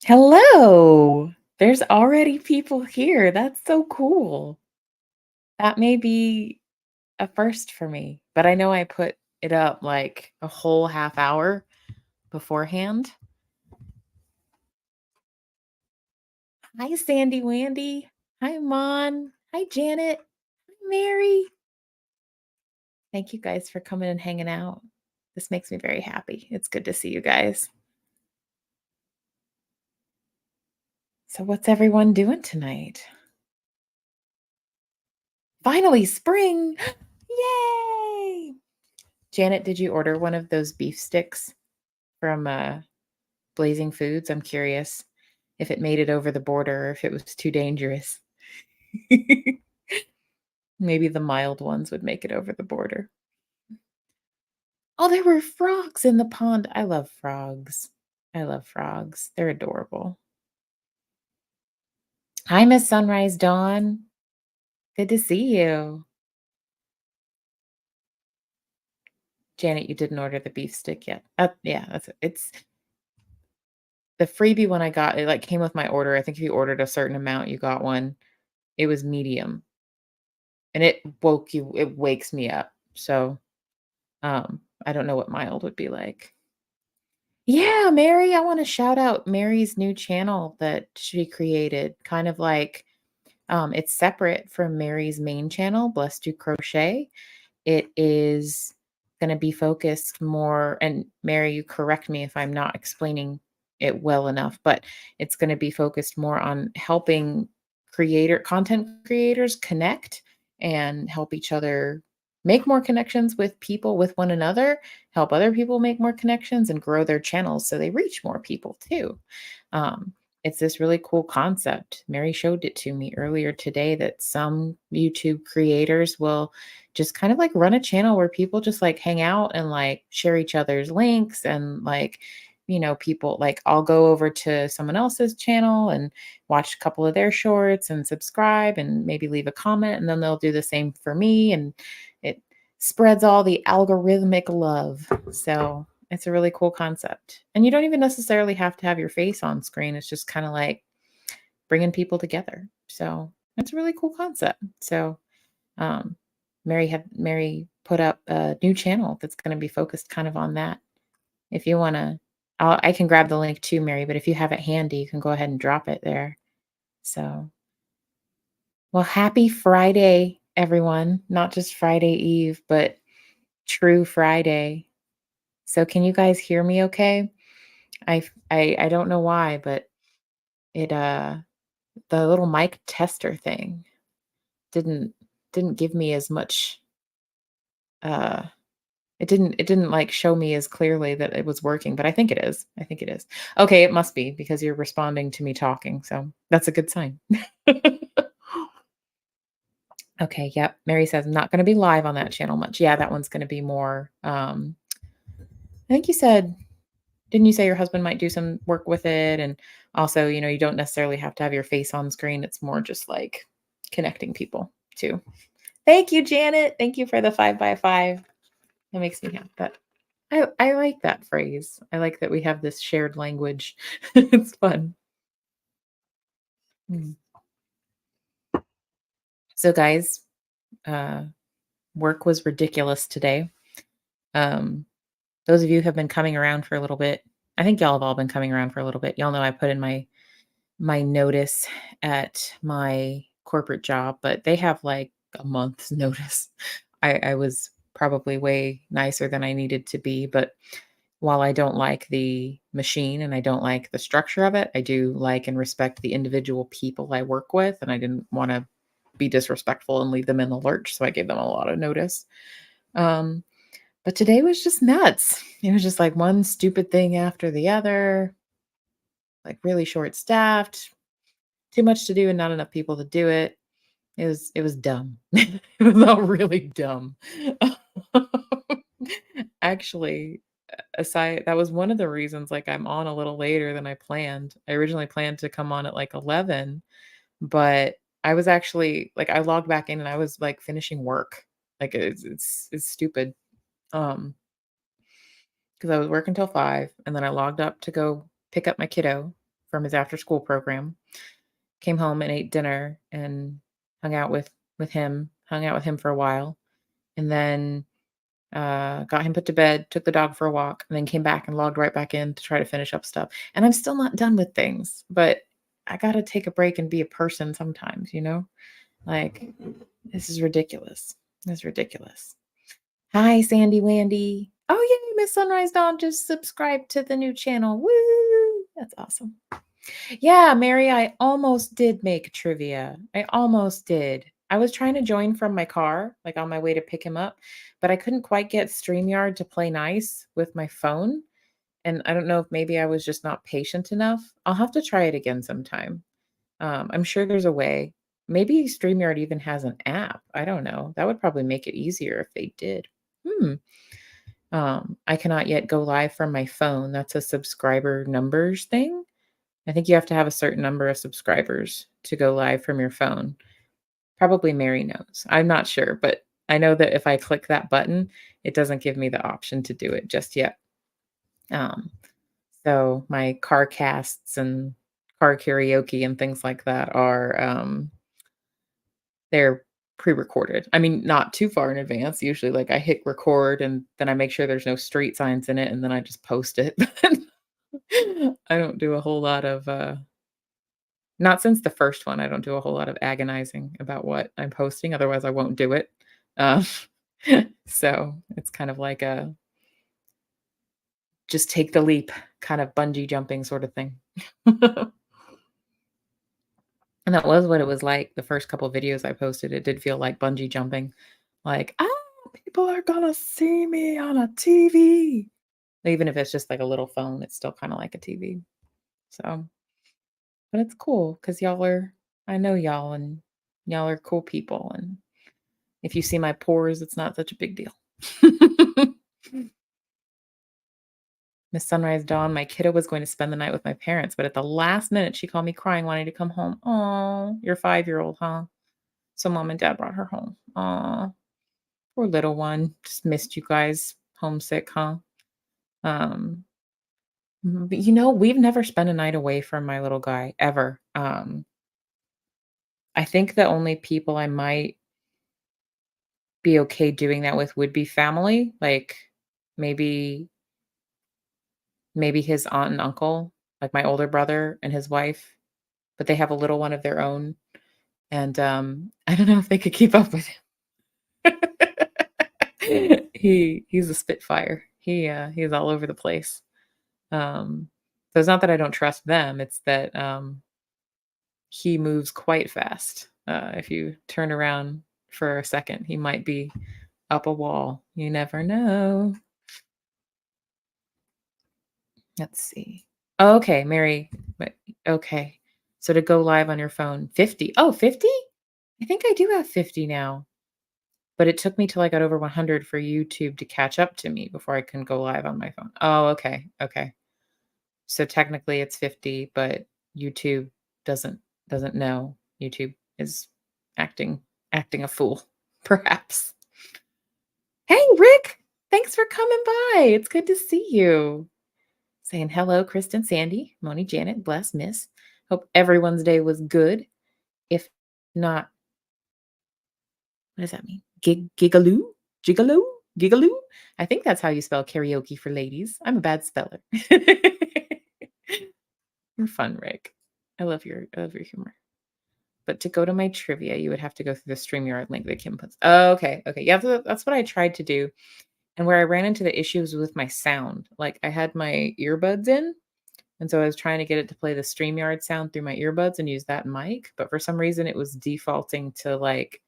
Hello. There's already people here. That's so cool. That may be a first for me, but I know I put it up like a whole half hour beforehand. Hi, Sandy Wandy. Hi, Mon. Hi, Janet. Hi, Mary. Thank you guys for coming and hanging out. This makes me very happy. It's good to see you guys. So, what's everyone doing tonight? Finally, spring. Yay! Janet, did you order one of those beef sticks from Blazing Foods? I'm curious if it made it over the border or if it was too dangerous. Maybe the mild ones would make it over the border. Oh, there were frogs in the pond. I love frogs. I love frogs. They're adorable. Hi, Miss Sunrise Dawn. Good to see you. Janet, you didn't order the beef stick yet. Yeah, it's the freebie one I got. It like came with my order. I think if you ordered a certain amount, you got one. It was medium. And it wakes me up. So, I don't know what mild would be like. Yeah, Mary, I wanna shout out Mary's new channel that she created, kind of like, it's separate from Mary's main channel, Blessed to Crochet. It is gonna be focused more, and Mary, you correct me if I'm not explaining it well enough, but it's gonna be focused more on helping content creators connect and help each other make more connections with people, with one another, help other people make more connections and grow their channels so they reach more people too. Um, it's this really cool concept. Mary showed it to me earlier today that some YouTube creators will just kind of like run a channel where people just like hang out and like share each other's links and like, people like I'll go over to someone else's channel and watch a couple of their shorts and subscribe and maybe leave a comment, and then they'll do the same for me, and it spreads all the algorithmic love. So it's a really cool concept. And you don't even necessarily have to have your face on screen. It's just kind of like bringing people together. So it's a really cool concept. So um, Mary put up a new channel that's going to be focused kind of on that. If you want to, I can grab the link too, Mary. But if you have it handy, you can go ahead and drop it there. So, well, happy Friday, everyone! Not just Friday Eve, but true Friday. So, can you guys hear me? Okay. I don't know why, but it the little mic tester thing didn't didn't give me as much uh it didn't like show me as clearly that it was working, but I think it is. I think it is. Okay, it must be because you're responding to me talking, so that's a good sign. Okay, yep. Mary says I'm not going to be live on that channel much. Yeah, that one's going to be more I think you said, didn't you say your husband might do some work with it, and also, you don't necessarily have to have your face on screen. It's more just like connecting people too. Thank you, Janet. Thank you for the 5 by 5. That makes me happy. I like that phrase. I like that we have this shared language. It's fun. Mm. So, guys, uh, work was ridiculous today. Um, those of you who have been coming around for a little bit, I think y'all have all been coming around for a little bit. Y'all know I put in my notice at my corporate job, but they have like a month's notice. I was probably way nicer than I needed to be, but while I don't like the machine and I don't like the structure of it, I do like and respect the individual people I work with, and I didn't want to be disrespectful and leave them in the lurch, so I gave them a lot of notice. Um, but today was just nuts. It was just like one stupid thing after the other, like really short staffed, too much to do and not enough people to do it. It was dumb. It was all really dumb. Actually, aside that was one of the reasons, like, I'm on a little later than I planned. I originally planned to come on at, like, 11, but I was actually like, I logged back in and I was, like, finishing work. Like, it's stupid. Um, because I was working till 5, and then I logged up to go pick up my kiddo from his after school program. Came home and ate dinner and hung out hung out with him for a while, and then got him put to bed, took the dog for a walk, and then came back and logged right back in to try to finish up stuff. And I'm still not done with things, but I gotta take a break and be a person sometimes, you know? Like, this is ridiculous. This is ridiculous. Hi, Sandy Wandy. Oh, yay, Miss Sunrise Dawn just subscribed to the new channel. Woo! That's awesome. Yeah, Mary, I almost did make trivia. I almost did. I was trying to join from my car, like on my way to pick him up, but I couldn't quite get StreamYard to play nice with my phone. And I don't know if maybe I was just not patient enough. I'll have to try it again sometime. I'm sure there's a way. Maybe StreamYard even has an app. I don't know. That would probably make it easier if they did. Hmm. I cannot yet go live from my phone. That's a subscriber numbers thing. I think you have to have a certain number of subscribers to go live from your phone. Probably Mary knows. I'm not sure, but I know that if I click that button, it doesn't give me the option to do it just yet. Um, so my car casts and car karaoke and things like that are they're pre-recorded. I mean, not too far in advance. Usually like I hit record and then I make sure there's no street signs in it and then I just post it. I don't do a whole lot of not since the first one, I don't do a whole lot of agonizing about what I'm posting, otherwise I won't do it. Um, so it's kind of like a just take the leap, kind of bungee jumping sort of thing. And that was what it was like the first couple videos I posted. It did feel like bungee jumping. Like, people are gonna see me on a TV. Even if it's just like a little phone, it's still kind of like a TV. So, but it's cool because I know y'all and y'all are cool people. And if you see my pores, it's not such a big deal. Miss Sunrise Dawn, my kiddo was going to spend the night with my parents, but at the last minute, she called me crying, wanting to come home. Oh, your 5-year-old, huh? So mom and dad brought her home. Oh, poor little one. Just missed you guys. Homesick, huh? Um, but we've never spent a night away from my little guy ever. I think the only people I might be okay doing that with would be family, like maybe his aunt and uncle, like my older brother and his wife, but they have a little one of their own, and, I don't know if they could keep up with him. He's a spitfire. He's all over the place. So it's not that I don't trust them, it's that, he moves quite fast. If you turn around for a second, he might be up a wall. You never know. Let's see. Okay, Mary. Okay. So to go live on your phone, 50. Oh, 50? I think I do have 50 now. But it took me till I got over 100 for YouTube to catch up to me before I can go live on my phone. Oh, okay. Okay. So technically it's 50, but YouTube doesn't know. YouTube is acting a fool, perhaps. Hey, Rick. Thanks for coming by. It's good to see you. Saying hello, Kristen, Sandy, Moni, Janet, bless, miss. Hope everyone's day was good. If not, what does that mean? Gigaloo? Gigaloo? Gigaloo? I think that's how you spell karaoke for ladies. I'm a bad speller. You're fun, Rick. I love your humor. But to go to my trivia, you would have to go through the StreamYard link that Kim puts. Oh, okay. Okay. Yeah, that's what I tried to do. And where I ran into the issues with my sound. Like I had my earbuds in. And so I was trying to get it to play the StreamYard sound through my earbuds and use that mic. But for some reason, it was defaulting to like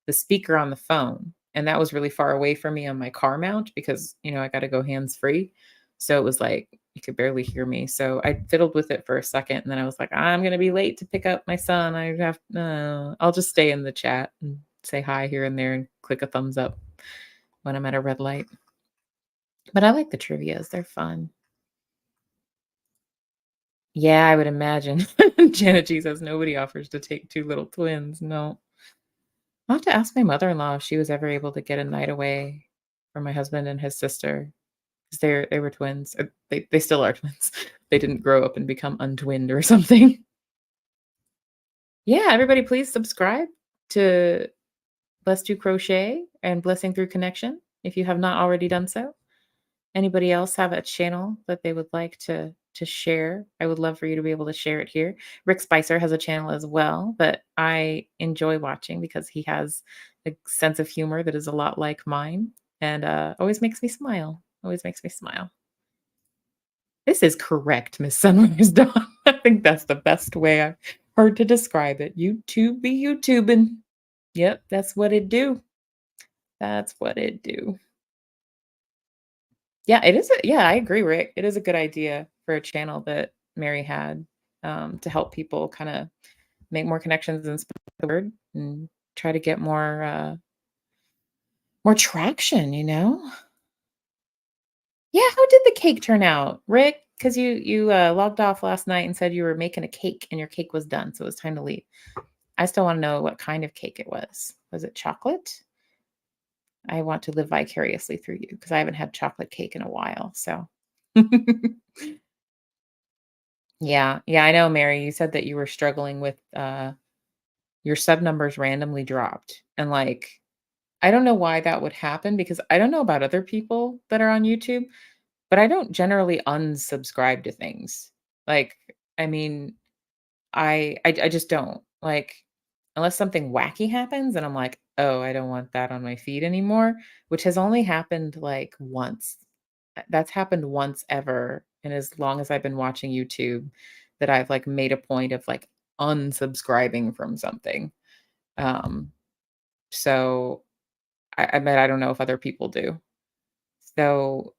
the speaker on the phone. And that was really far away from me on my car mount because, I got to go hands free. So it was like, you could barely hear me. So I fiddled with it for a second. And then I was like, I'm going to be late to pick up my son. I'll just stay in the chat and say hi here and there and click a thumbs up when I'm at a red light. But I like the trivias. They're fun. Yeah, I would imagine. Janet G says nobody offers to take two little twins. No. I'll have to ask my mother-in-law if she was ever able to get a night away from my husband and his sister. 'Cause they were twins. They still are twins. they didn't grow up and become untwinned or something. Yeah, everybody please subscribe to Bless to Crochet and Blessing Through Connection if you have not already done so. Anybody else have a channel that they would like to share? I would love for you to be able to share it here. Rick Spicer has a channel as well that I enjoy watching because he has a sense of humor that is a lot like mine and always makes me smile. Always makes me smile. This is correct, Miss Sunrise Dawn. I think that's the best way I've heard to describe it. YouTube be YouTubing. Yep, that's what it do. That's what it do. Yeah, it is yeah, I agree, Rick. It is a good idea for a channel that Mary had, to help people kinda make more connections and spread the word and try to get more traction, you know? Yeah, how did the cake turn out, Rick? Because you logged off last night and said you were making a cake and your cake was done, so it was time to leave. I still wanna know what kind of cake it was. Was it chocolate? I want to live vicariously through you because I haven't had chocolate cake in a while, so Yeah, yeah, I know, Mary, you said that you were struggling with, your sub numbers randomly dropped, and, like, I don't know why that would happen because I don't know about other people that are on YouTube, but I don't generally unsubscribe to things. Like, I mean, I just don't. Like, unless something wacky happens and I'm like, "Oh, I don't want that on my feed anymore," which has only happened, like, once. That's happened once ever, and as long as I've been watching YouTube, that I've, like, made a point of, like, unsubscribing from something. Um, so I bet I don't know if other people do. So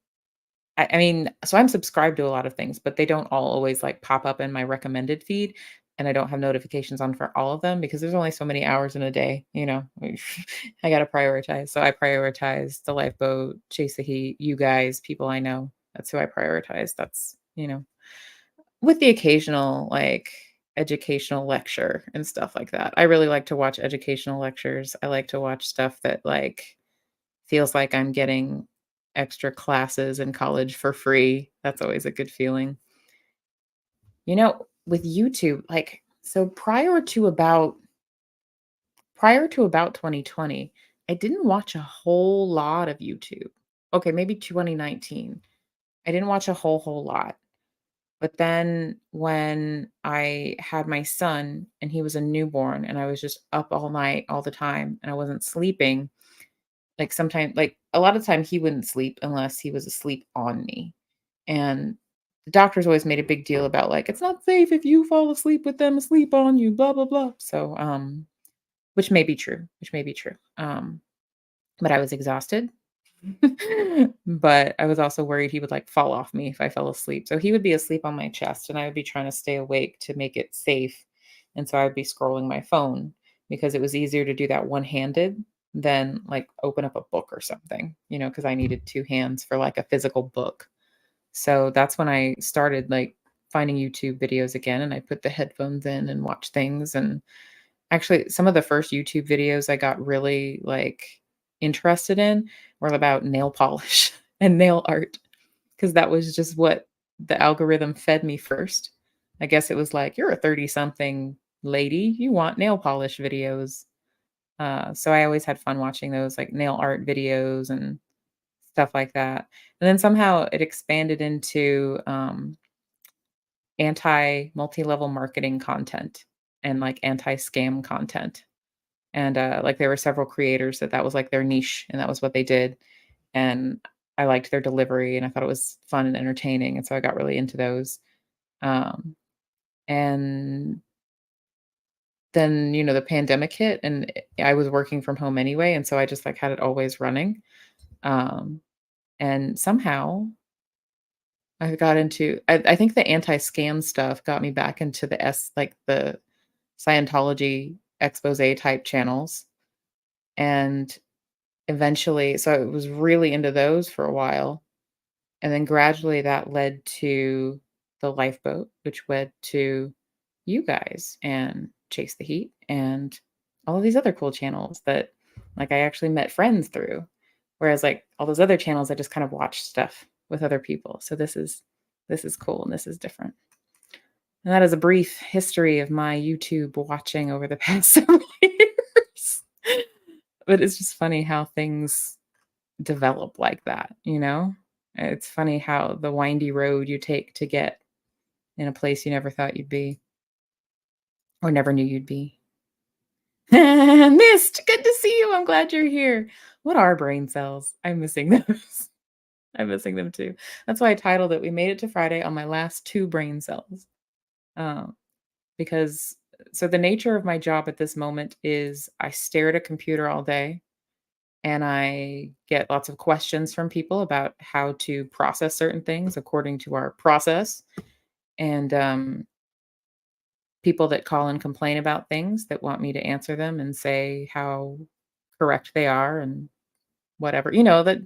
I mean, so I'm subscribed to a lot of things, but they don't all always, like, pop up in my recommended feed, and I don't have notifications on for all of them because there's only so many hours in a day, you know? I gotta prioritize. So I prioritize the Lifeboat, Chase the Heat, you guys, people I know. That's who I prioritize. That's, with the occasional, like, educational lecture and stuff like that. I really like to watch educational lectures. I like to watch stuff that, like, feels like I'm getting extra classes in college for free. That's always a good feeling. With YouTube, like, so prior to about 2020, I didn't watch a whole lot of YouTube. Okay, maybe 2019. I didn't watch a whole lot. But then when I had my son and he was a newborn and I was just up all night all the time and I wasn't sleeping, like a lot of time he wouldn't sleep unless he was asleep on me. And the doctors always made a big deal about like it's not safe if you fall asleep with them asleep on you, blah blah blah. So which may be true, which may be true. But I was exhausted. But I was also worried he would like fall off me if I fell asleep. So he would be asleep on my chest and I would be trying to stay awake to make it safe. And so I would be scrolling my phone because it was easier to do that one-handed than like open up a book or something, because I needed two hands for like a physical book. So that's when I started like finding YouTube videos again and I put the headphones in and watch things. And actually, some of the first YouTube videos I got really, like, interested in were about nail polish and nail art, because that was just what the algorithm fed me first. I guess it was like, "You're a 30-something lady, you want nail polish videos." So I always had fun watching those, like, nail art videos and stuff like that. And then somehow it expanded into, anti-multi-level marketing content and, like, anti-scam content. And, like, there were several creators that was, like, their niche, and that was what they did, and I liked their delivery, and I thought it was fun and entertaining, and so I got really into those. Um, and then, the pandemic hit, and I was working from home anyway, and so I just, like, had it always running. Um, and somehow I got into I think the anti-scam stuff got me back into the Scientology expose type channels, and eventually so I was really into those for a while, and then gradually that led to the Lifeboat, which led to you guys and Chase the Heat and all of these other cool channels that, like, I actually met friends through. Whereas, like, all those other channels, I just kind of watched stuff with other people. So this is This is cool and this is different. And that is a brief history of my YouTube watching over the past several years. But it's just funny how things develop like that, you know? It's funny how the windy road you take to get in a place you never thought you'd be or never knew you'd be. Missed, good to see you. I'm glad you're here. What are brain cells? I'm missing those. I'm missing them too. That's why I titled it, We Made It to Friday on my last two brain cells. Um, because so the nature of my job at this moment is I stare at a computer all day and I get lots of questions from people about how to process certain things according to our process. And people that call and complain about things that want me to answer them and say how correct they are and whatever. That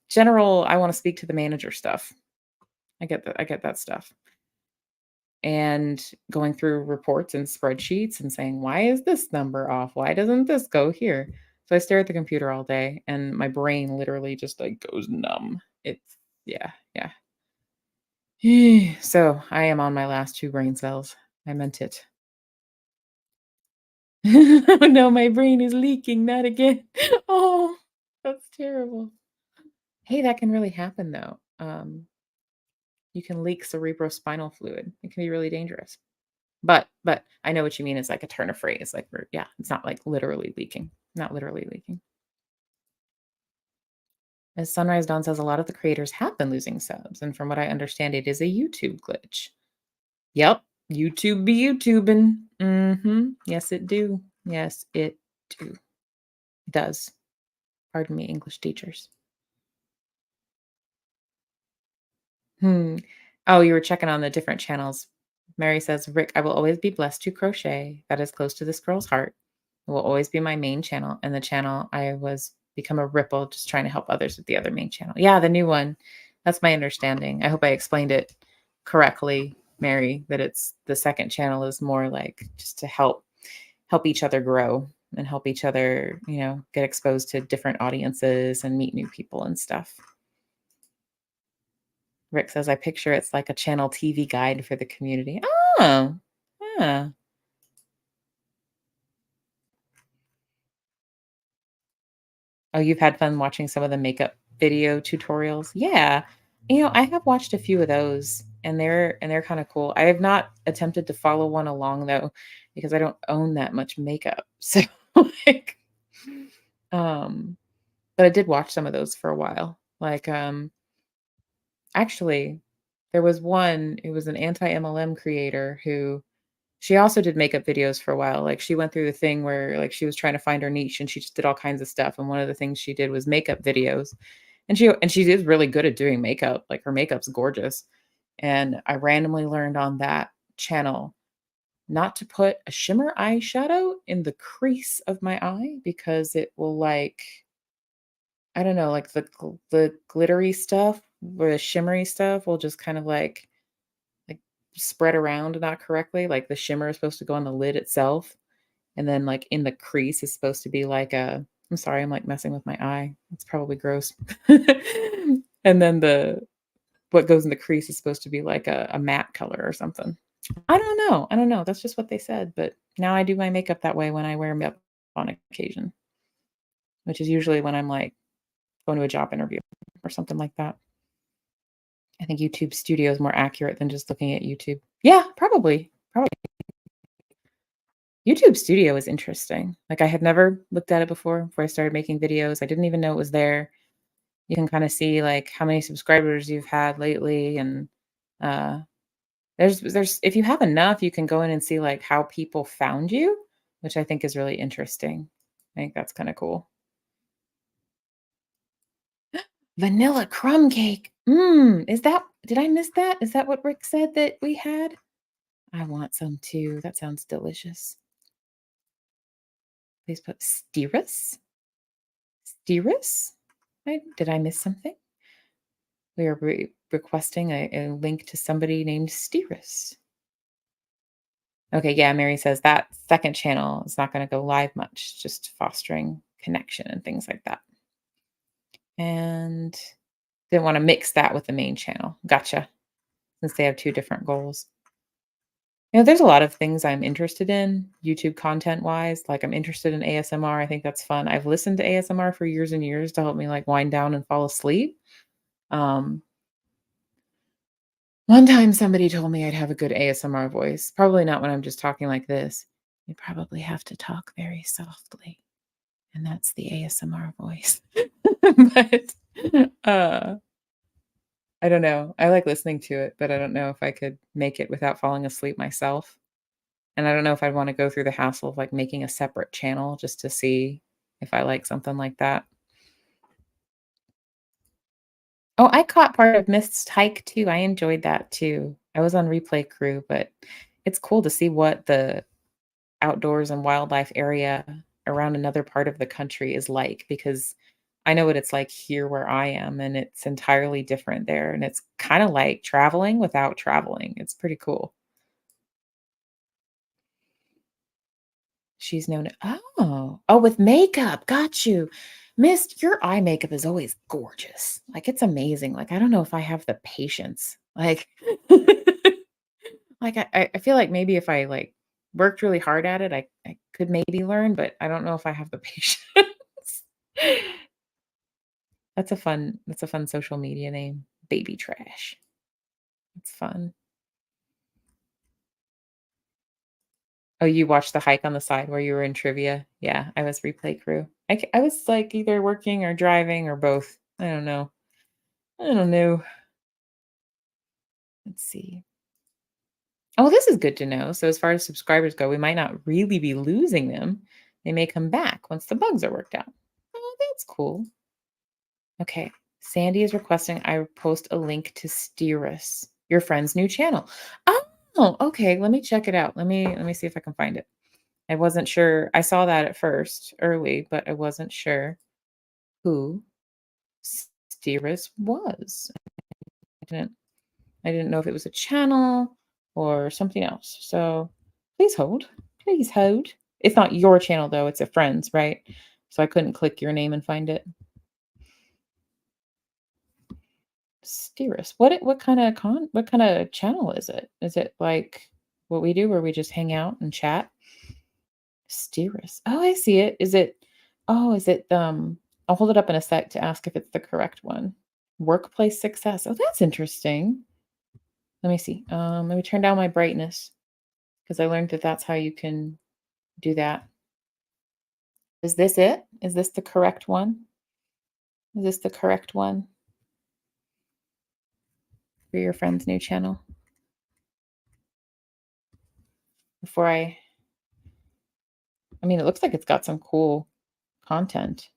general I want to speak to the manager stuff. I get that stuff. And going through reports and spreadsheets and saying, "Why is this number off? Why doesn't this go here?" So I stare at the computer all day and my brain literally just like goes numb. It's yeah, yeah. So I am on my last two brain cells. I meant it. Oh no, my brain is leaking, not again. Oh, that's terrible. Hey, that can really happen though. You can leak cerebrospinal fluid. It can be really dangerous. But I know what you mean. It's like a turn of phrase. Like yeah, it's not like literally leaking. Not literally leaking. As Sunrise Dawn says, a lot of the creators have been losing subs, and from what I understand, it is a YouTube glitch. Yep, YouTube be YouTubing. Yes, it do. Yes, it do. Does. Pardon me, English teachers. Hmm. Oh, you were checking on the different channels. Mary says, Rick, I will always be blessed to crochet. That is close to this girl's heart. It will always be my main channel. And the channel I was become a ripple, just trying to help others with the other main channel. Yeah, the new one. That's my understanding. I hope I explained it correctly, Mary, that it's the second channel is more like just to help each other grow and help each other, get exposed to different audiences and meet new people and stuff. Rick says, I picture it's like a channel TV guide for the community. Oh, yeah. Oh, you've had fun watching some of the makeup video tutorials? Yeah. I have watched a few of those and they're kind of cool. I have not attempted to follow one along though, because I don't own that much makeup. So like um but I did watch some of those for a while. Like actually there was one, it was an anti-MLM creator who she also did makeup videos for a while. Like, she went through the thing where, like, she was trying to find her niche, and she just did all kinds of stuff, and one of the things she did was makeup videos, and she is really good at doing makeup, like, her makeup's gorgeous, and I randomly learned on that channel not to put a shimmer eyeshadow in the crease of my eye because it will, like I don't know, like, the glittery stuff or the shimmery stuff will just kind of, like, spread around not correctly, like, the shimmer is supposed to go on the lid itself, and then, like, in the crease is supposed to be like a I'm sorry, I'm, like, messing with my eye. It's probably gross. And then what goes in the crease is supposed to be like a matte color or something. I don't know, that's just what they said, but now I do my makeup that way when I wear makeup on occasion, which is usually when I'm, like, going to a job interview or something like that. I think YouTube Studio is more accurate than just looking at YouTube. Yeah, probably. Probably. YouTube Studio is interesting. Like, I had never looked at it before I started making videos. I didn't even know it was there. You can kinda see, like, how many subscribers you've had lately, and, uh, there's if you have enough, you can go in and see, like, how people found you, which I think is really interesting. I think that's kinda cool. Vanilla crumb cake. Is that did I miss that? Is that what Rick said that we had? I want some too. That sounds delicious. Please put Steerus? Steerus? Did I miss something? We are requesting a link to somebody named Steerus. Okay, yeah, Mary says that second channel is not going to go live much, just fostering connection and things like that. And didn't want to mix that with the main channel. Gotcha. since they have 2 different goals. There's a lot of things I'm interested in, YouTube content-wise, like, I'm interested in ASMR, I think that's fun. I've listened to ASMR for years and years to help me, like, wind down and fall asleep. Um, One time somebody told me I'd have a good ASMR voice, probably not when I'm just talking like this. "You probably have to talk very softly, and that's the ASMR voice." But, uh, I don't know. I like listening to it, but I don't know if I could make it without falling asleep myself. And I don't know if I'd wanna go through the hassle of, like, making a separate channel just to see if I like something like that. Oh, I caught part of Mist's hike too, I enjoyed that too. I was on replay crew, but it's cool to see what the outdoors and wildlife area around another part of the country is like, because I know what it's like here where I am, and it's entirely different there, and it's kinda like traveling without traveling. It's pretty cool. She's known Oh, with makeup, got you. Mist, your eye makeup is always gorgeous. Like, it's amazing. Like, I don't know if I have the patience. Like like, I feel like maybe if I, like, worked really hard at it, I could maybe learn, but I don't know if I have the patience. That's a fun social media name, Baby Trash. It's fun. Oh, you watched the hike on the side where you were in trivia? Yeah, I was replay crew. I was, like, either working or driving or both. I don't know. I don't know. Let's see. Oh, this is good to know. So as far as subscribers go, we might not really be losing them. They may come back once the bugs are worked out. Oh, that's cool. Okay. Sandy is requesting I post a link to Steerus, your friend's new channel. Oh, okay. Let me check it out. Let me see if I can find it. I wasn't sure. I saw that at first early, but I wasn't sure who Steerus was. I didn't I didn't know if it was a channel or something else. So please hold. Please hold. It's not your channel though, it's a friend's, right? So I couldn't click your name and find it. Steerus. What kind of channel is it? Is it like what we do where we just hang out and chat? Steerus. Oh, I see it. Is it I'll hold it up in a sec to ask if it's the correct one. Workplace success. Oh, that's interesting. Let me see. Let me turn down my brightness because I learned that that's how you can do that. Is this it? Is this the correct one? Is this the correct one for your friend's new channel? Before I mean, it looks like it's got some cool content.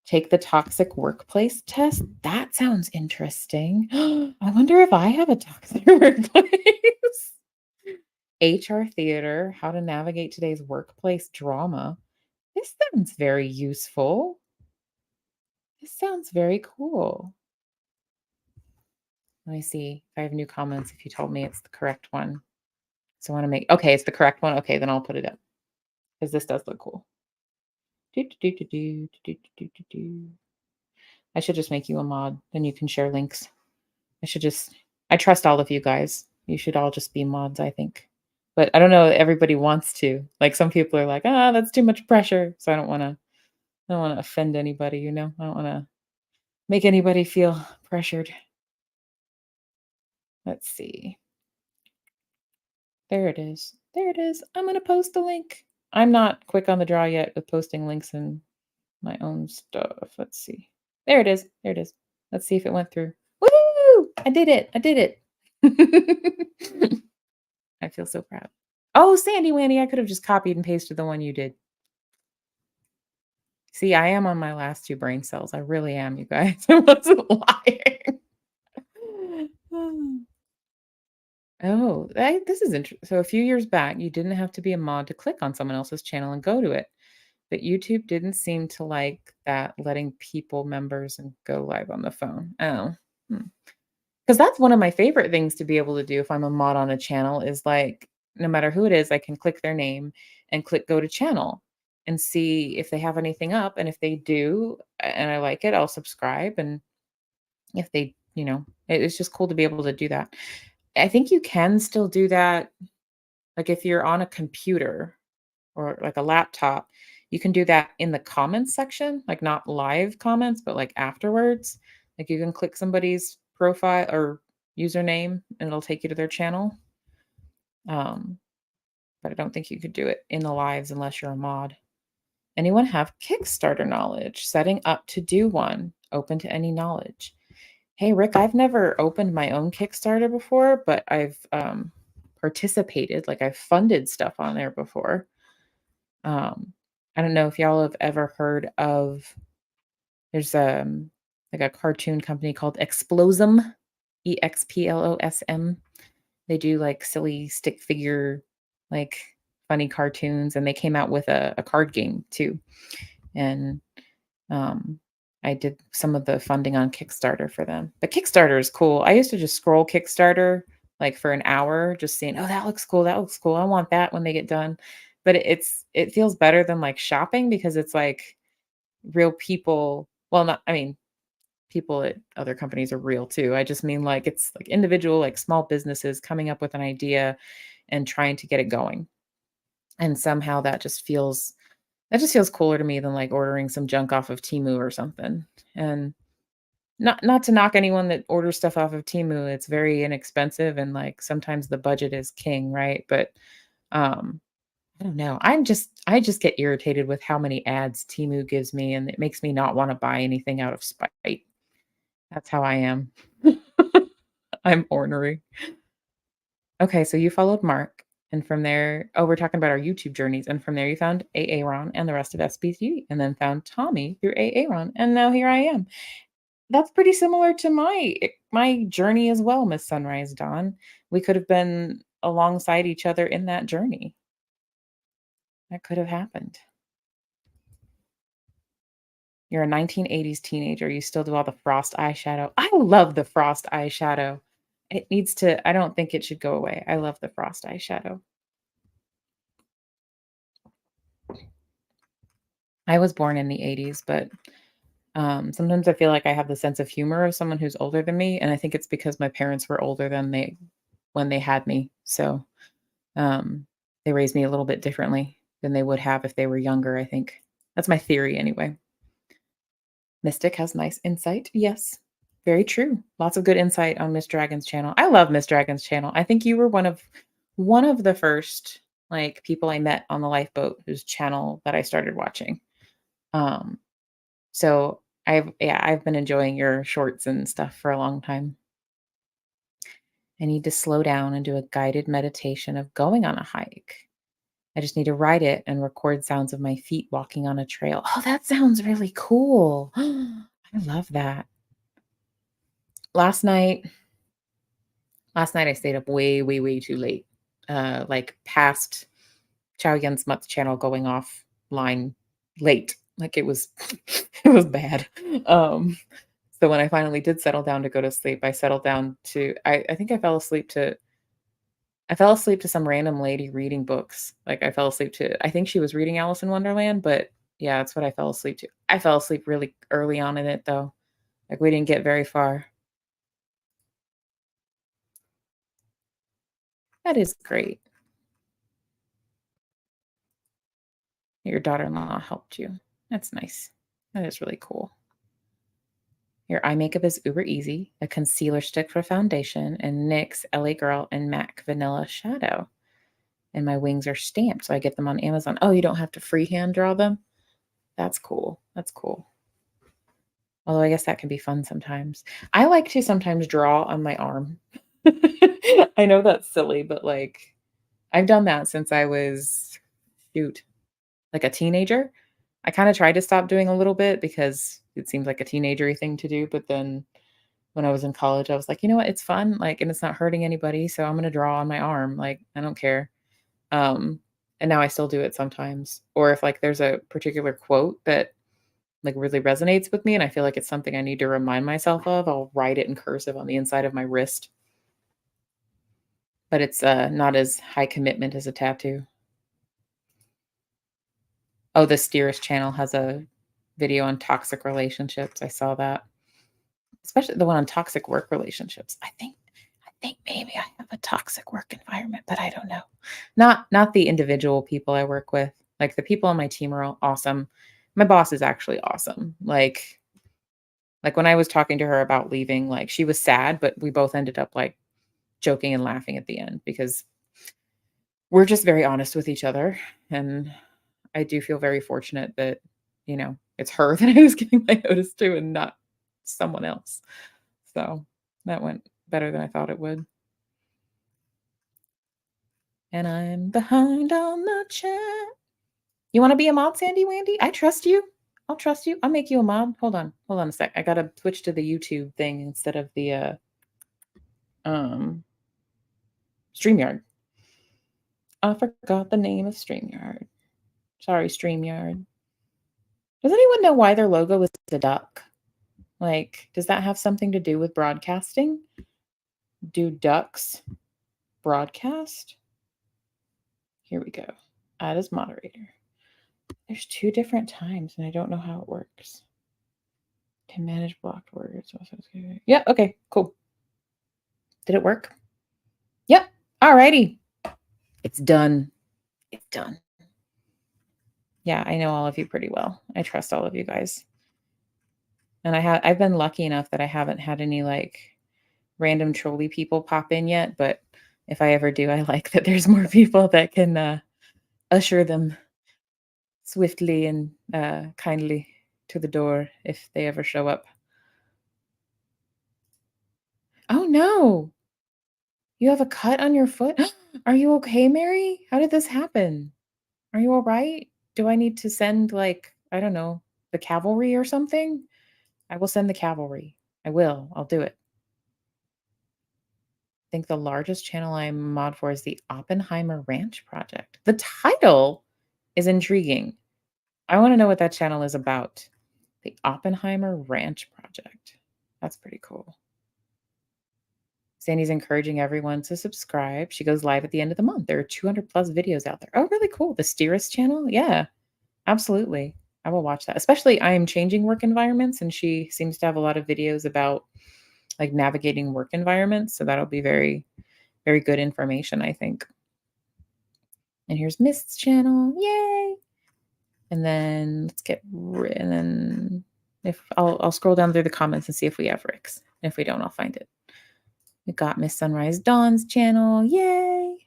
Take the toxic workplace test? That sounds interesting. I wonder if I have a toxic workplace. HR theater, how to navigate today's workplace drama. This sounds very useful. This sounds very cool. Let me see if I have new comments, if you told me it's the correct one. So I wanna make okay, it's the correct one. Okay, then I'll put it up because this does look cool. Do, do, do, do, do, do, do, do, do. I should just make you a mod, then you can share links. I trust all of you guys. You should all just be mods, I think. But I don't know, everybody wants to. Like, some people are like, "Ah, that's too much pressure." So I don't wanna offend anybody, you know? I don't wanna make anybody feel pressured. Let's see. There it is. There it is. I'm gonna post the link. I'm not quick on the draw yet with posting links in my own stuff. Let's see. There it is. There it is. Let's see if it went through. Woo! I did it. I did it. I feel so proud. Oh, Sandy Wandy, I could have just copied and pasted the one you did. See, I am on my last 2 brain cells. I really am, you guys. I wasn't lying. Oh, this is interesting. So a few years back, you didn't have to be a mod to click on someone else's channel and go to it. But YouTube didn't seem to like that letting people members and go live on the phone. Oh. Because that's one of my favorite things to be able to do if I'm a mod on a channel is like, no matter who it is, I can click their name and click go to channel and see if they have anything up. And if they do, and I like it, I'll subscribe. And if they it's just cool to be able to do that. I think you can still do that, like, if you're on a computer or, like, a laptop, you can do that in the comments section, like, not live comments, but, like, afterwards. Like, you can click somebody's profile or username, and it'll take you to their channel, um, but I don't think you could do it in the lives unless you're a mod. Anyone have Kickstarter knowledge? Setting up to do one. Open to any knowledge. Hey, Rick, I've never opened my own Kickstarter before, but I've participated, like I've funded stuff on there before. I don't know if y'all have ever heard of, there's like a cartoon company called Explosm, EXPLOSM. They do like silly stick figure, like funny cartoons, and they came out with a card game too. And um, I did some of the funding on Kickstarter for them. But Kickstarter is cool. I used to just scroll Kickstarter like for an hour, just seeing, oh, that looks cool. That looks cool. I want that when they get done. But it feels better than like shopping because it's like real people. Well, not, I mean, people at other companies are real too. I just mean like it's like individual, like small businesses coming up with an idea and trying to get it going. And somehow that just feels cooler to me than, like, ordering some junk off of Temu or something, and not to knock anyone that orders stuff off of Temu, it's very inexpensive and, like, sometimes the budget is king, right? But, um, I don't know, I just get irritated with how many ads Temu gives me, and it makes me not wanna buy anything out of spite. That's how I am. I'm ornery. Okay, so you followed Mark, and from there, oh, we're talking about our YouTube journeys, and from there you found Aaron and the rest of SBT, and then found Tommy through Aaron, and now here I am. That's pretty similar to my journey as well, Miss Sunrise Dawn. We could have been alongside each other in that journey. That could have happened. You're a 1980s teenager. You still do all the frost eyeshadow. I love the frost eyeshadow. It needs to, I don't think it should go away. I love the frost eyeshadow. I was born in the 80s, but sometimes I feel like I have the sense of humor of someone who's older than me, and I think it's because my parents were older than they when they had me. So, um, they raised me a little bit differently than they would have if they were younger, I think. That's my theory anyway. Mystic has nice insight. Yes. Very true. Lots of good insight on Miss Dragon's channel. I love Miss Dragon's channel. I think you were one of the first like people I met on the lifeboat whose channel that I started watching. Um, so I've been enjoying your shorts and stuff for a long time. I need to slow down and do a guided meditation of going on a hike. I just need to write it and record sounds of my feet walking on a trail. Oh, that sounds really cool. I love that. Last night, last night I stayed up way, way, way too late. Like past Chow Yun Smut's channel going offline late. Like it was it was bad. Um so when I finally did settle down to go to sleep, I settled down to I think I fell asleep to some random lady reading books. Like, I fell asleep to I think she was reading Alice in Wonderland, but yeah, that's what I fell asleep to. I fell asleep really early on in it, though. Like, we didn't get very far. That is great. Your daughter-in-law helped you. That's nice. That is really cool. Your eye makeup is uber easy, a concealer stick for foundation, and NYX LA Girl and MAC Vanilla Shadow. And my wings are stamped, so I get them on Amazon. Oh, you don't have to freehand draw them? That's cool. That's cool. Although I guess that can be fun sometimes. I like to sometimes draw on my arm. I know that's silly, but, like, I've done that since I was, shoot, like a teenager. I kinda tried to stop doing a little bit because it seems like a teenagery thing to do, but then when I was in college, I was like, "You know what? It's fun, like, and it's not hurting anybody, so I'm gonna draw on my arm, like, I don't care." Um, and now I still do it sometimes. Or if, like, there's a particular quote that like, really resonates with me and I feel like it's something I need to remind myself of, I'll write it in cursive on the inside of my wrist. But it's, not as high commitment as a tattoo. Oh, the Steerist channel has a video on toxic relationships, I saw that. especially the one on toxic work relationships. I think maybe I have a toxic work environment, but I don't know. Not the individual people I work with. Like the people on my team are all awesome. My boss is actually awesome. Like when I was talking to her about leaving, like she was sad, but we both ended up like joking and laughing at the end because we're just very honest with each other. And I do feel very fortunate that, it's her that I was giving my notice to and not someone else. So that went better than I thought it would. And I'm behind on the chat. You want to be a mod, Sandy Wandy? I trust you. I'll trust you. I'll make you a mod. Hold on. Hold on a sec. I gotta switch to the YouTube thing instead of the um StreamYard. I forgot the name of StreamYard. Sorry, StreamYard. Does anyone know why their logo is a duck? Like, does that have something to do with broadcasting? Do ducks broadcast? Here we go. Add as moderator. There's 2 different times, and I don't know how it works. Can manage blocked words. Yeah, okay, cool. Did it work? Yep. Alrighty. It's done. It's done. Yeah, I know all of you pretty well. I trust all of you guys. And I've been lucky enough that I haven't had any like random trolley people pop in yet, but if I ever do, I like that there's more people that can usher them swiftly and kindly to the door if they ever show up. Oh no. You have a cut on your foot? Are you okay, Mary? How did this happen? Are you all right? Do I need to send, like, I don't know, the cavalry or something? I will send the cavalry. I will. I'll do it. I think the largest channel I'm mod for is the Oppenheimer Ranch Project. The title is intriguing. I want to know what that channel is about. The Oppenheimer Ranch Project. That's pretty cool. Sandy's encouraging everyone to subscribe. She goes live at the end of the month. There are 200 plus videos out there. Oh, really cool. The Steerist channel? Yeah, absolutely. I will watch that. Especially I am changing work environments, and she seems to have a lot of videos about like navigating work environments. So that'll be very, very good information, I think. And here's Mist's channel. Yay. And then and then if I'll scroll down through the comments and see if we have Rick's. And if we don't, I'll find it. We got Miss Sunrise Dawn's channel. Yay.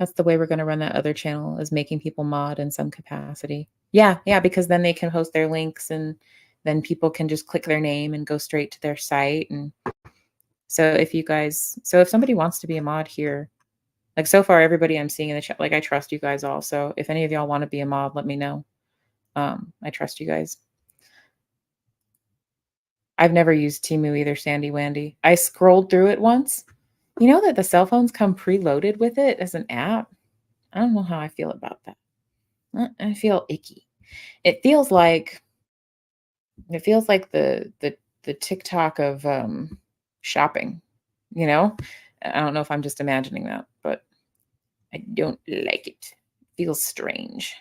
That's the way we're going to run that other channel, is making people mod in some capacity. Yeah, because then they can host their links and then people can just click their name and go straight to their site. And so if somebody wants to be a mod here, like so far everybody I'm seeing in the chat, like I trust you guys all. So if any of y'all want to be a mod, let me know. I trust you guys. I've never used Temu either, Sandy Wandy. I scrolled through it once. You know that the cell phones come preloaded with it as an app? I don't know how I feel about that. I feel icky. It feels like the TikTok of shopping, you know? I don't know if I'm just imagining that, but I don't like it. It feels strange.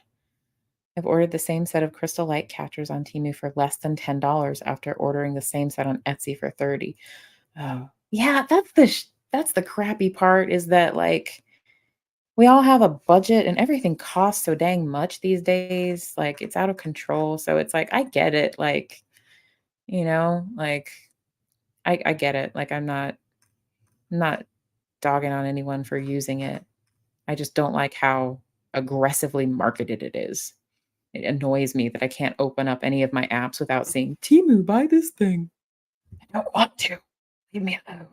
I've ordered the same set of crystal light catchers on Temu for less than $10 after ordering the same set on Etsy for 30. Oh, yeah, that's the crappy part, is that like we all have a budget and everything costs so dang much these days. Like it's out of control. So it's like I get it. Like, like I get it. Like I'm not dogging on anyone for using it. I just don't like how aggressively marketed it is. It annoys me that I can't open up any of my apps without seeing Temu, buy this thing. I don't want to. Leave me alone.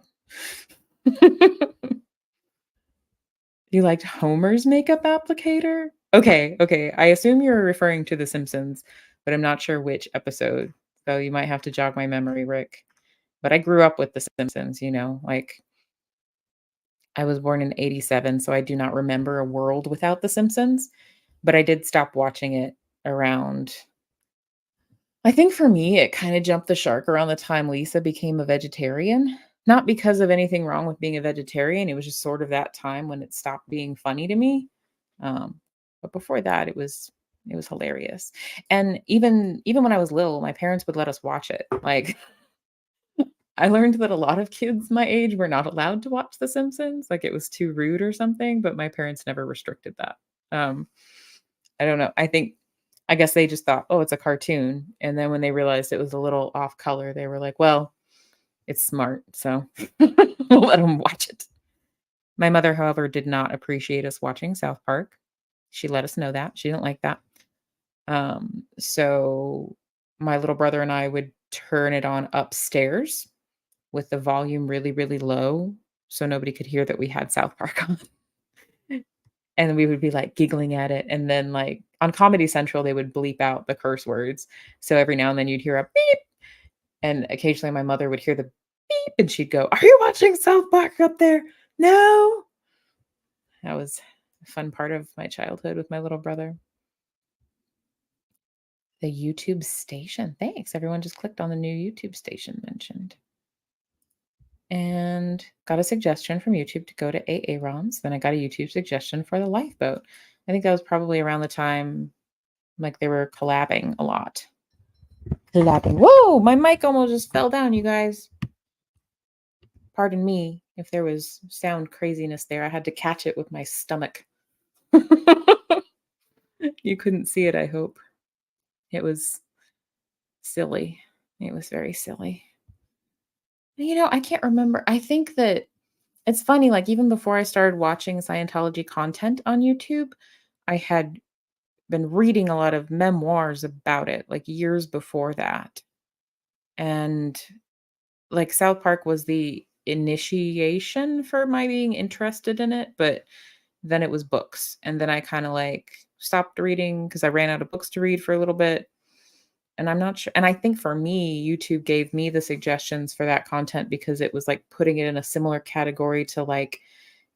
You liked Homer's makeup applicator? Okay. I assume you're referring to The Simpsons, but I'm not sure which episode. So you might have to jog my memory, Rick. But I grew up with The Simpsons, like I was born in 87, so I do not remember a world without The Simpsons, but I did stop watching it around. I think for me, it kind of jumped the shark around the time Lisa became a vegetarian. Not because of anything wrong with being a vegetarian. It was just sort of that time when it stopped being funny to me. Um, but before that, it was hilarious. And even when I was little, my parents would let us watch it. Like I learned that a lot of kids my age were not allowed to watch The Simpsons, like, it was too rude or something, but my parents never restricted that. Um, I don't know, I guess they just thought, "Oh, it's a cartoon," and then when they realized it was a little off color, they were like, "Well, it's smart, so we'll let them watch it." My mother, however, did not appreciate us watching South Park. She let us know that, she didn't like that. So my little brother and I would turn it on upstairs with the volume really, really low so nobody could hear that we had South Park on. And we would be, like, giggling at it, and then, like, on Comedy Central, they would bleep out the curse words. So every now and then you'd hear a beep, and occasionally my mother would hear the beep, and she'd go, "Are you watching South Park up there?" "No." That was a fun part of my childhood with my little brother. The YouTube station. Thanks. Everyone just clicked on the new YouTube station mentioned. And got a suggestion from YouTube to go to Aaron's. Then I got a YouTube suggestion for the lifeboat. I think that was probably around the time like they were collabing a lot. Collabing. Whoa, my mic almost just fell down, you guys. Pardon me if there was sound craziness there. I had to catch it with my stomach. You couldn't see it, I hope. It was silly. It was very silly. I can't remember. I think that it's funny, like, even before I started watching Scientology content on YouTube, I had been reading a lot of memoirs about it, like, years before that. And, like, South Park was the initiation for my being interested in it, but then it was books, and then I kinda, like, stopped reading because I ran out of books to read for a little bit. And I'm not sure, and I think for me, YouTube gave me the suggestions for that content because it was, like, putting it in a similar category to, like,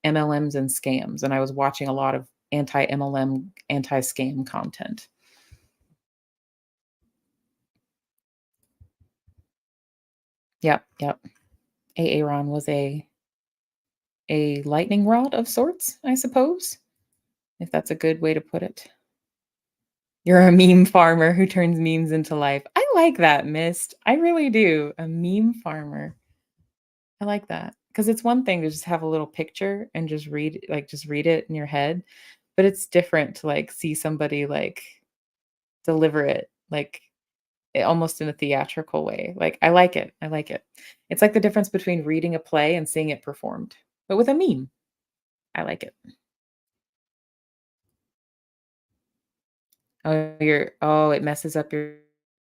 MLMs and scams, and I was watching a lot of anti-MLM, anti-scam content. Yep, yep. Aaron was a lightning rod of sorts, I suppose, if that's a good way to put it. You're a meme farmer who turns memes into life. I like that, Mist. I really do. A meme farmer. I like that because it's one thing to just have a little picture and just read it in your head, but it's different to, like, see somebody, like, deliver it, like, almost in a theatrical way. Like, I like it, I like it. It's like the difference between reading a play and seeing it performed, but with a meme. I like it. It messes up your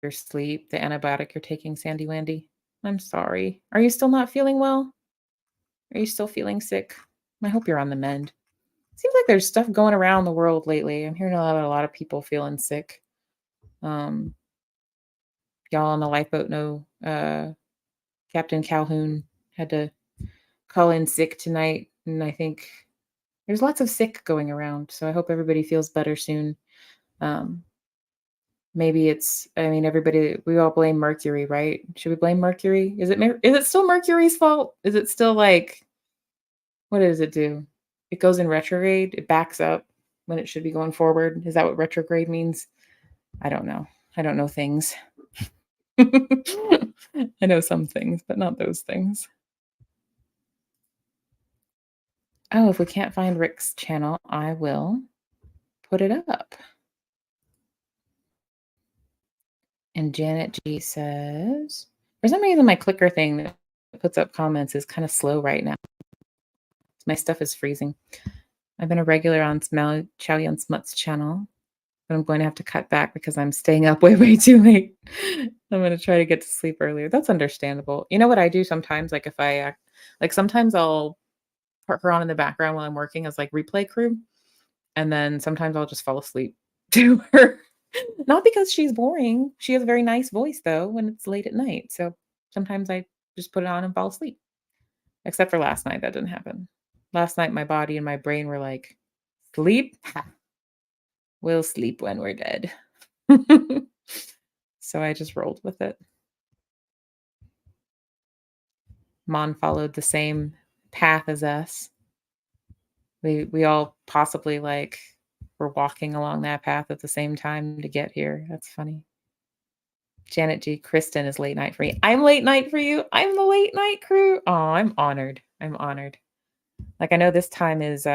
sleep, the antibiotic you're taking, Sandy Wandy. I'm sorry. Are you still not feeling well? Are you still feeling sick? I hope you're on the mend. Seems like there's stuff going around the world lately. I'm hearing about a lot of people feeling sick. Um, y'all on the lifeboat know Captain Calhoun had to call in sick tonight, and I think there's lots of sick going around. So I hope everybody feels better soon. Um, maybe everybody. We all blame Mercury, right? Should we blame Mercury? Is it still Mercury's fault? Is it still like what does it do? It goes in retrograde. It backs up when it should be going forward. Is that what retrograde means? I don't know. I don't know things. I know some things, but not those things. Oh, if we can't find Rick's channel, I will put it up. And Janet G says, for some reason, my clicker thing that puts up comments is kind of slow right now. My stuff is freezing. I've been a regular on Chow Yun Smut's channel, but I'm going to have to cut back because I'm staying up way, way too late. I'm going to try to get to sleep earlier. That's understandable. You know what I do sometimes? Like if I act, like sometimes I'll put her on in the background while I'm working as like replay crew. And then sometimes I'll just fall asleep to her. Not because she's boring. She has a very nice voice though when it's late at night. So sometimes I just put it on and fall asleep. Except for last night, that didn't happen. Last night, my body and my brain were like, sleep? Ha, we'll sleep when we're dead. So I just rolled with it. Mon followed the same path as us. We all possibly like were walking along that path at the same time to get here. That's funny. Janet G. Kristen is late night for me. I'm late night for you. I'm the late night crew. Oh, I'm honored. I'm honored. Like I know this time is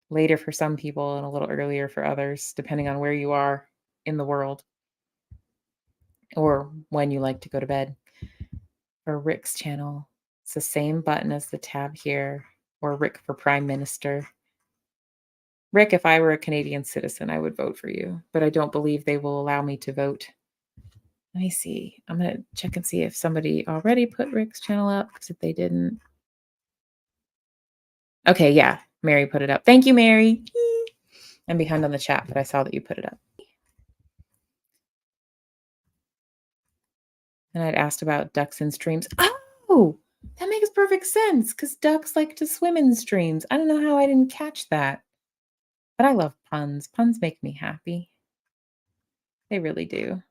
later for some people and a little earlier for others, depending on where you are in the world or when you like to go to bed. For Rick's channel, it's the same button as the tab here, or Rick for Prime Minister. Rick, if I were a Canadian citizen, I would vote for you, but I don't believe they will allow me to vote. Let me see. I'm going to check and see if somebody already put Rick's channel up, because if they didn't. Okay, yeah, Mary put it up. Thank you, Mary. I'm behind on the chat, but I saw that you put it up. And I'd asked about ducks in streams. Oh, that makes perfect sense, because ducks like to swim in streams. I don't know how I didn't catch that. But I love puns. Puns make me happy. They really do.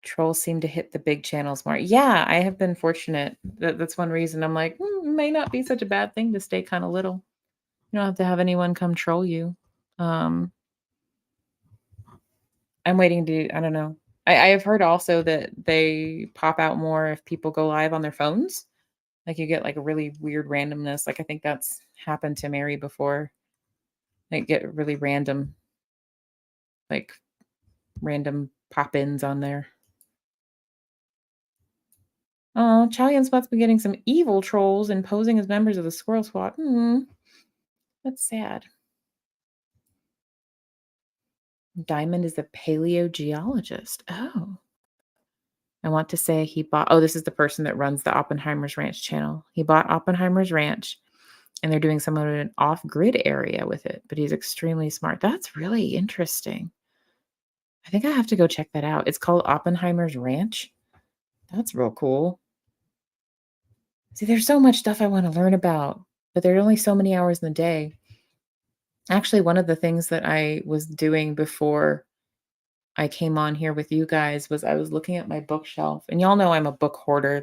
Trolls seem to hit the big channels more. Yeah, I have been fortunate. That's one reason I'm like, it may not be such a bad thing to stay kind of little. You don't have to have anyone come troll you. I'm waiting to, I don't know. I have heard also that they pop out more if people go live on their phones. Like you get like a really weird randomness. Like I think that's happened to Mary before. Like get really random, like random pop-ins on there. Oh, Chalian's about to be getting some evil trolls and posing as members of the Squirrel Squad. That's sad. Diamond is a paleogeologist. Oh. I want to say he bought, oh, this is the person that runs the Oppenheimer's Ranch channel. He bought Oppenheimer's Ranch and they're doing some of an off-grid area with it, but he's extremely smart. That's really interesting. I think I have to go check that out. It's called Oppenheimer's Ranch. That's real cool. See, there's so much stuff I want to learn about, but there are only so many hours in the day. Actually, one of the things that I was doing before I came on here with you guys was I was looking at my bookshelf, and y'all know I'm a book hoarder.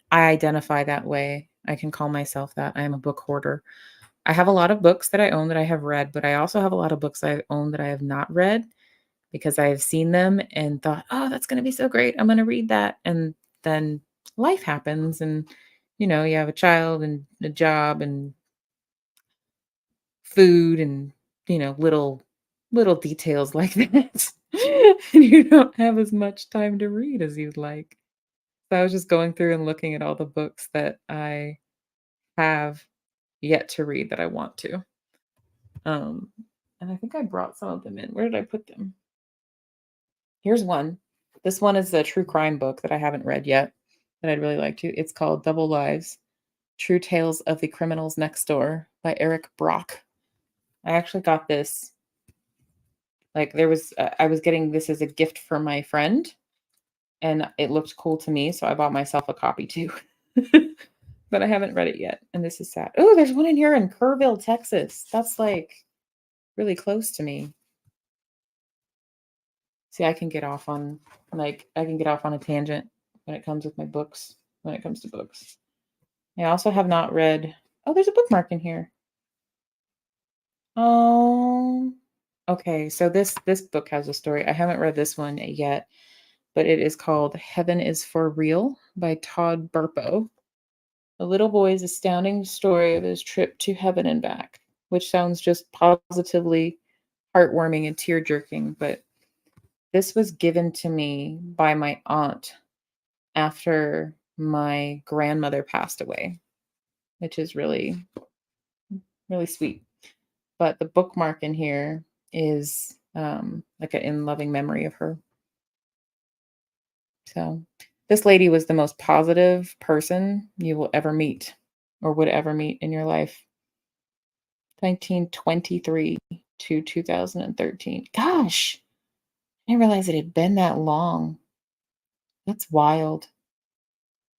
I identify that way. I can call myself that. I am a book hoarder. I have a lot of books that I own that I have read, but I also have a lot of books I own that I have not read because I have seen them and thought, oh, that's going to be so great. I'm going to read that. And then life happens and, you have a child and a job and food and, little details like that. And you don't have as much time to read as you'd like. So I was just going through and looking at all the books that I have yet to read that I want to. Um, and I think I brought some of them in. Where did I put them? Here's one. This one is a true crime book that I haven't read yet that I'd really like to. It's called Double Lives: True Tales of the Criminals Next Door by Eric Brock. I actually got this. Like I was getting this as a gift from my friend and it looked cool to me. So I bought myself a copy too. But I haven't read it yet. And this is sad. Oh, there's one in here in Kerrville, Texas. That's like really close to me. See, I can get off on a tangent when it comes to books. I also have not read. Oh, there's a bookmark in here. Oh, okay. So this book has a story. I haven't read this one yet, but it is called Heaven is for Real by Todd Burpo. A little boy's astounding story of his trip to heaven and back, which sounds just positively heartwarming and tear-jerking, but this was given to me by my aunt after my grandmother passed away, which is really, really sweet. But the bookmark in here is like an in loving memory of her. So this lady was the most positive person you will ever meet or would ever meet in your life. 1923 to 2013. Gosh, I didn't realize it had been that long. That's wild.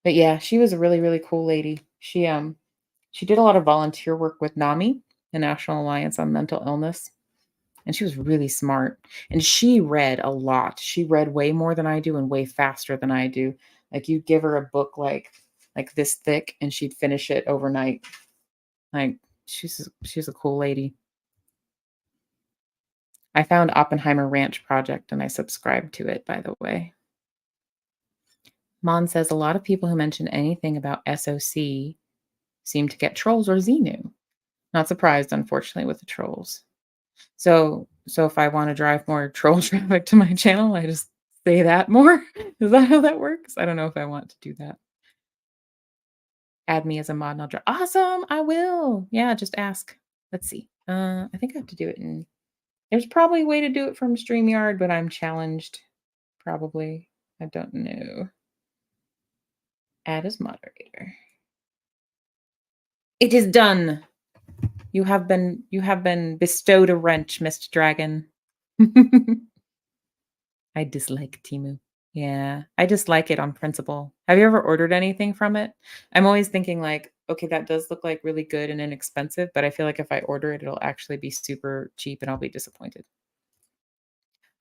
But yeah, she was a really, really cool lady. She did a lot of volunteer work with NAMI, the National Alliance on Mental Illness. And she was really smart. And she read a lot. She read way more than I do and way faster than I do. Like you'd give her a book like this thick and she'd finish it overnight. Like she's a cool lady. I found Oppenheimer Ranch Project and I subscribed to it, by the way. Mon says a lot of people who mention anything about SOC seem to get trolls or Xenu. Not surprised, unfortunately, with the trolls. So if I wanna drive more troll traffic to my channel, I just say that more? Is that how that works? I don't know if I want to do that. Add me as a mod and I'll dri awesome, I will. Yeah, just ask. Let's see. I think I have to do it in there's probably a way to do it from StreamYard, but I'm challenged, probably. I don't know. Add as moderator. It is done. You have been bestowed a wrench, Mr. Dragon. I dislike Temu. Yeah, I dislike it on principle. Have you ever ordered anything from it? I'm always thinking like, okay, that does look like really good and inexpensive, but I feel like if I order it, it'll actually be super cheap and I'll be disappointed.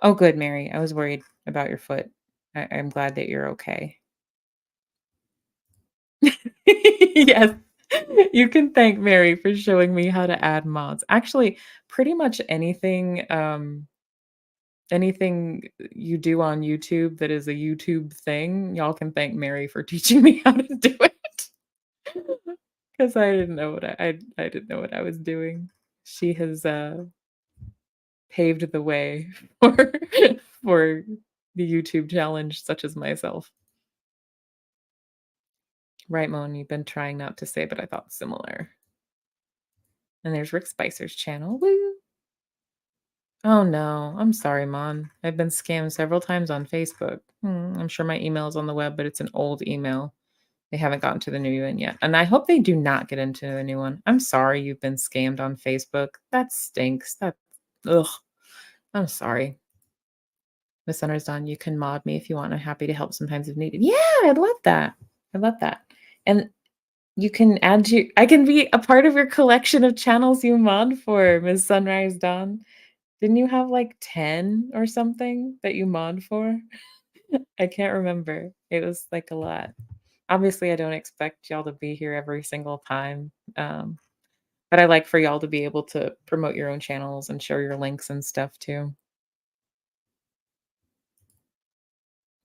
Oh, good, Mary. I was worried about your foot. I'm glad that you're okay. Yes. You can thank Mary for showing me how to add mods. Actually, pretty much anything you do on YouTube that is a YouTube thing, y'all can thank Mary for teaching me how to do it. 'Cause I didn't know what I didn't know what I was doing. She has, paved the way for for the YouTube challenge such as myself. Right, Moan, you've been trying not to say, but I thought similar. And there's Rick Spicer's channel. Woo! Oh, no. I'm sorry, Mon. I've been scammed several times on Facebook. I'm sure my email is on the web, but it's an old email. They haven't gotten to the new one yet, and I hope they do not get into the new one. I'm sorry you've been scammed on Facebook. That stinks. That ugh. I'm sorry. Miss Sunner's done. You can mod me if you want. I'm happy to help sometimes if needed. Yeah, I'd love that. I love that. And you can add to I can be a part of your collection of channels you mod for, Miss Sunrise Dawn. Didn't you have, like, 10 or something that you mod for? I can't remember. It was, like, a lot. Obviously, I don't expect y'all to be here every single time, but I like for y'all to be able to promote your own channels and share your links and stuff too.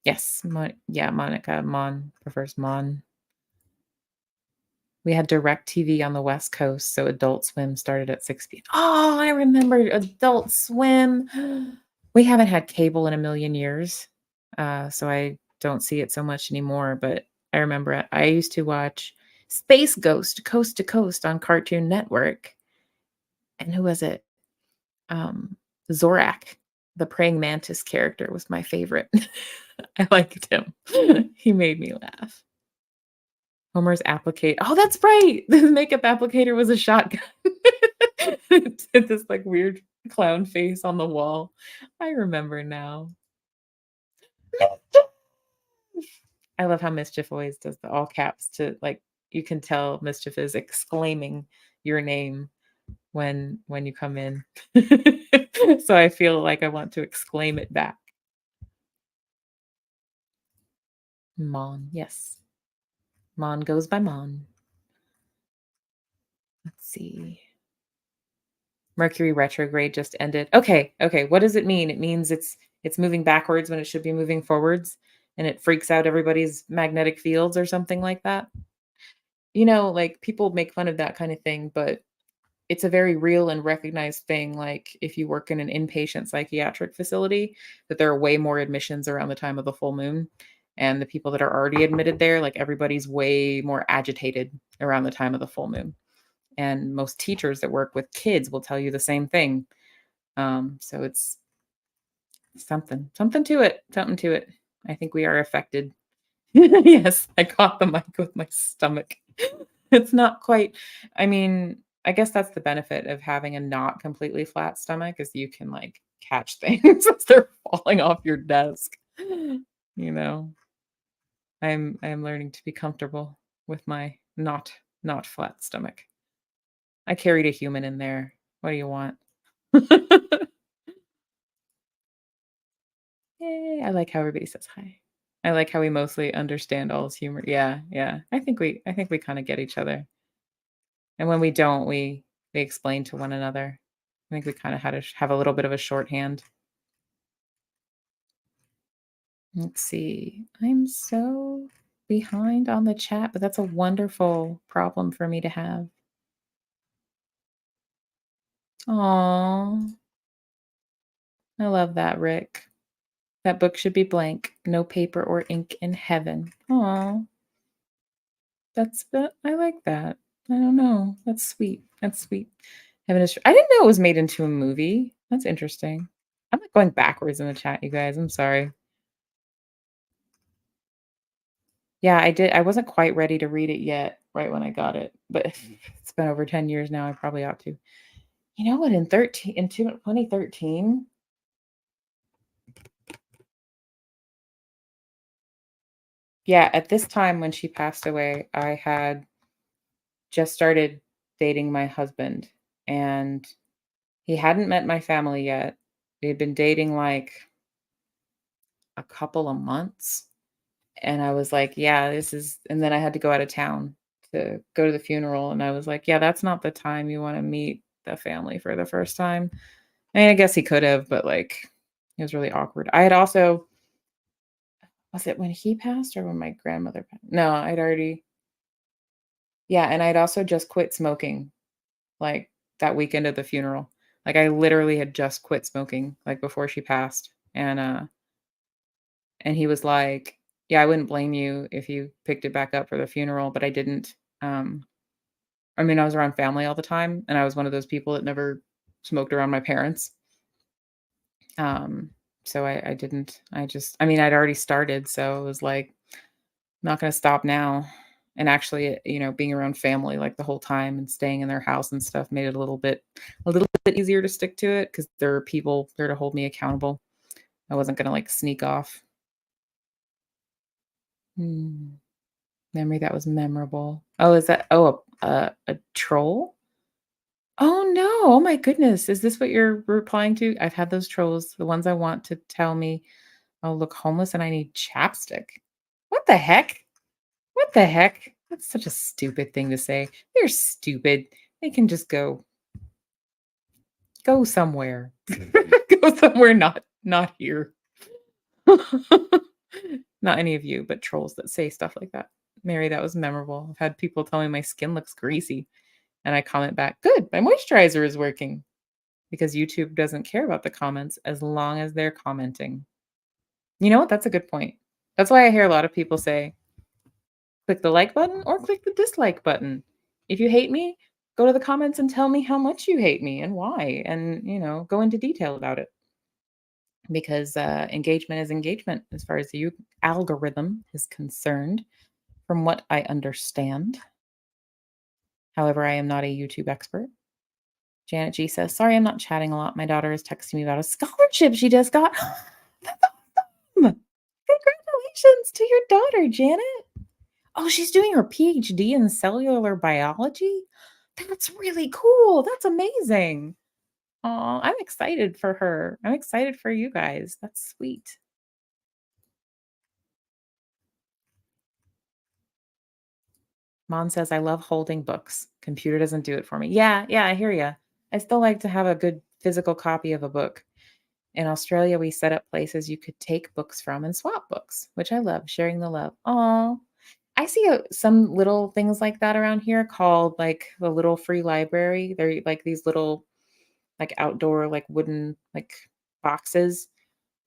Yes, yeah, Monica, Mon prefers Mon. We had DirecTV on the West Coast, so Adult Swim started at 6 p.m. Oh, I remember Adult Swim. We haven't had cable in a million years, so I don't see it so much anymore, but I remember it. I used to watch Space Ghost Coast to Coast on Cartoon Network. And who was it? Um, Zorak, the praying mantis character was my favorite. I liked him. He made me laugh. Homer's applicate oh, that's right! The makeup applicator was a shotgun. It did this, like, weird clown face on the wall. I remember now. Mischief! I love how Mischief always does the all caps to, like you can tell Mischief is exclaiming your name when you come in. So I feel like I want to exclaim it back. Mon, yes. Mon goes by Mon. Let's see. Mercury retrograde just ended. Okay, what does it mean? It means it's moving backwards when it should be moving forwards, and it freaks out everybody's magnetic fields or something like that? Like, people make fun of that kinda thing, but it's a very real and recognized thing, like, if you work in an inpatient psychiatric facility, that there are way more admissions around the time of the full moon, and the people that are already admitted there, like, everybody's way more agitated around the time of the full moon, and most teachers that work with kids will tell you the same thing. So it's something to it. I think we are affected. Yes, I caught the mic with my stomach. It's not quite I mean, I guess that's the benefit of having a not completely flat stomach is you can, like, catch things as they're falling off your desk. You know? I'm learning to be comfortable with my not flat stomach. I carried a human in there. What do you want? Yay, I like how everybody says hi. I like how we mostly understand all's humor. Yeah, yeah. I think we kinda get each other. And when we don't, we explain to one another. think we kinda had to have a little bit of a shorthand. Let's see. I'm so behind on the chat, but that's a wonderful problem for me to have. Aw, I love that, Rick. That book should be blank. No paper or ink in heaven. Aw, I like that. I don't know. That's sweet. That's sweet. Heaven is I didn't know it was made into a movie. That's interesting. I'm, like, going backwards in the chat, you guys. I'm sorry. Yeah, I wasn't quite ready to read it yet, right when I got it, but it's been over 10 years now, I probably ought to. You know what, in 2013 yeah, at this time when she passed away, I had just started dating my husband, and he hadn't met my family yet. We had been dating, like, a couple of months, and I was like, "Yeah, this is" and then I had to go out of town to go to the funeral, and I was like, "Yeah, that's not the time you wanna meet the family for the first time." I mean, I guess he could have, but, like, it was really awkward. I had also was it when he passed or when my grandmother passed? No, I'd already yeah, and I'd also just quit smoking, like, that weekend of the funeral. Like, I literally had just quit smoking, like, before she passed, and he was like, "Yeah, I wouldn't blame you if you picked it back up for the funeral," but I didn't. I mean, I was around family all the time, and I was one of those people that never smoked around my parents. Um, so I didn't. I mean, I'd already started, so it was like, not gonna stop now. And actually, being around family, like, the whole time and staying in their house and stuff made it a little bit easier to stick to it because there are people there to hold me accountable. I wasn't gonna, like, sneak off. Hmm, memory that was memorable. Oh, is that a troll? Oh, no. Oh my goodness. Is this what you're replying to? I've had those trolls, the ones I want to tell me, "Oh, look homeless and I need chapstick." What the heck? What the heck? That's such a stupid thing to say. They're stupid. They can just go somewhere. Go somewhere not here. Not any of you, but trolls that say stuff like that. Mary, that was memorable. I've had people tell me my skin looks greasy, and I comment back, "Good, my moisturizer is working." Because YouTube doesn't care about the comments as long as they're commenting. You know what? That's a good point. That's why I hear a lot of people say, click the like button or click the dislike button. If you hate me, go to the comments and tell me how much you hate me and why, and go into detail about it. Because engagement is engagement as far as the algorithm is concerned, from what I understand. However, I am not a YouTube expert. Janet G says, "Sorry, I'm not chatting a lot. My daughter is texting me about a scholarship she just got." That's awesome. Congratulations to your daughter, Janet. Oh, she's doing her PhD in cellular biology? That's really cool. That's amazing. Oh, I'm excited for her. I'm excited for you guys. That's sweet. Mom says, "I love holding books. Computer doesn't do it for me." Yeah, yeah, I hear you. I still like to have a good physical copy of a book. In Australia, we set up places you could take books from and swap books, which I love, sharing the love. Oh, I see some little things like that around here called like the little free library. They're like these little like outdoor like wooden like boxes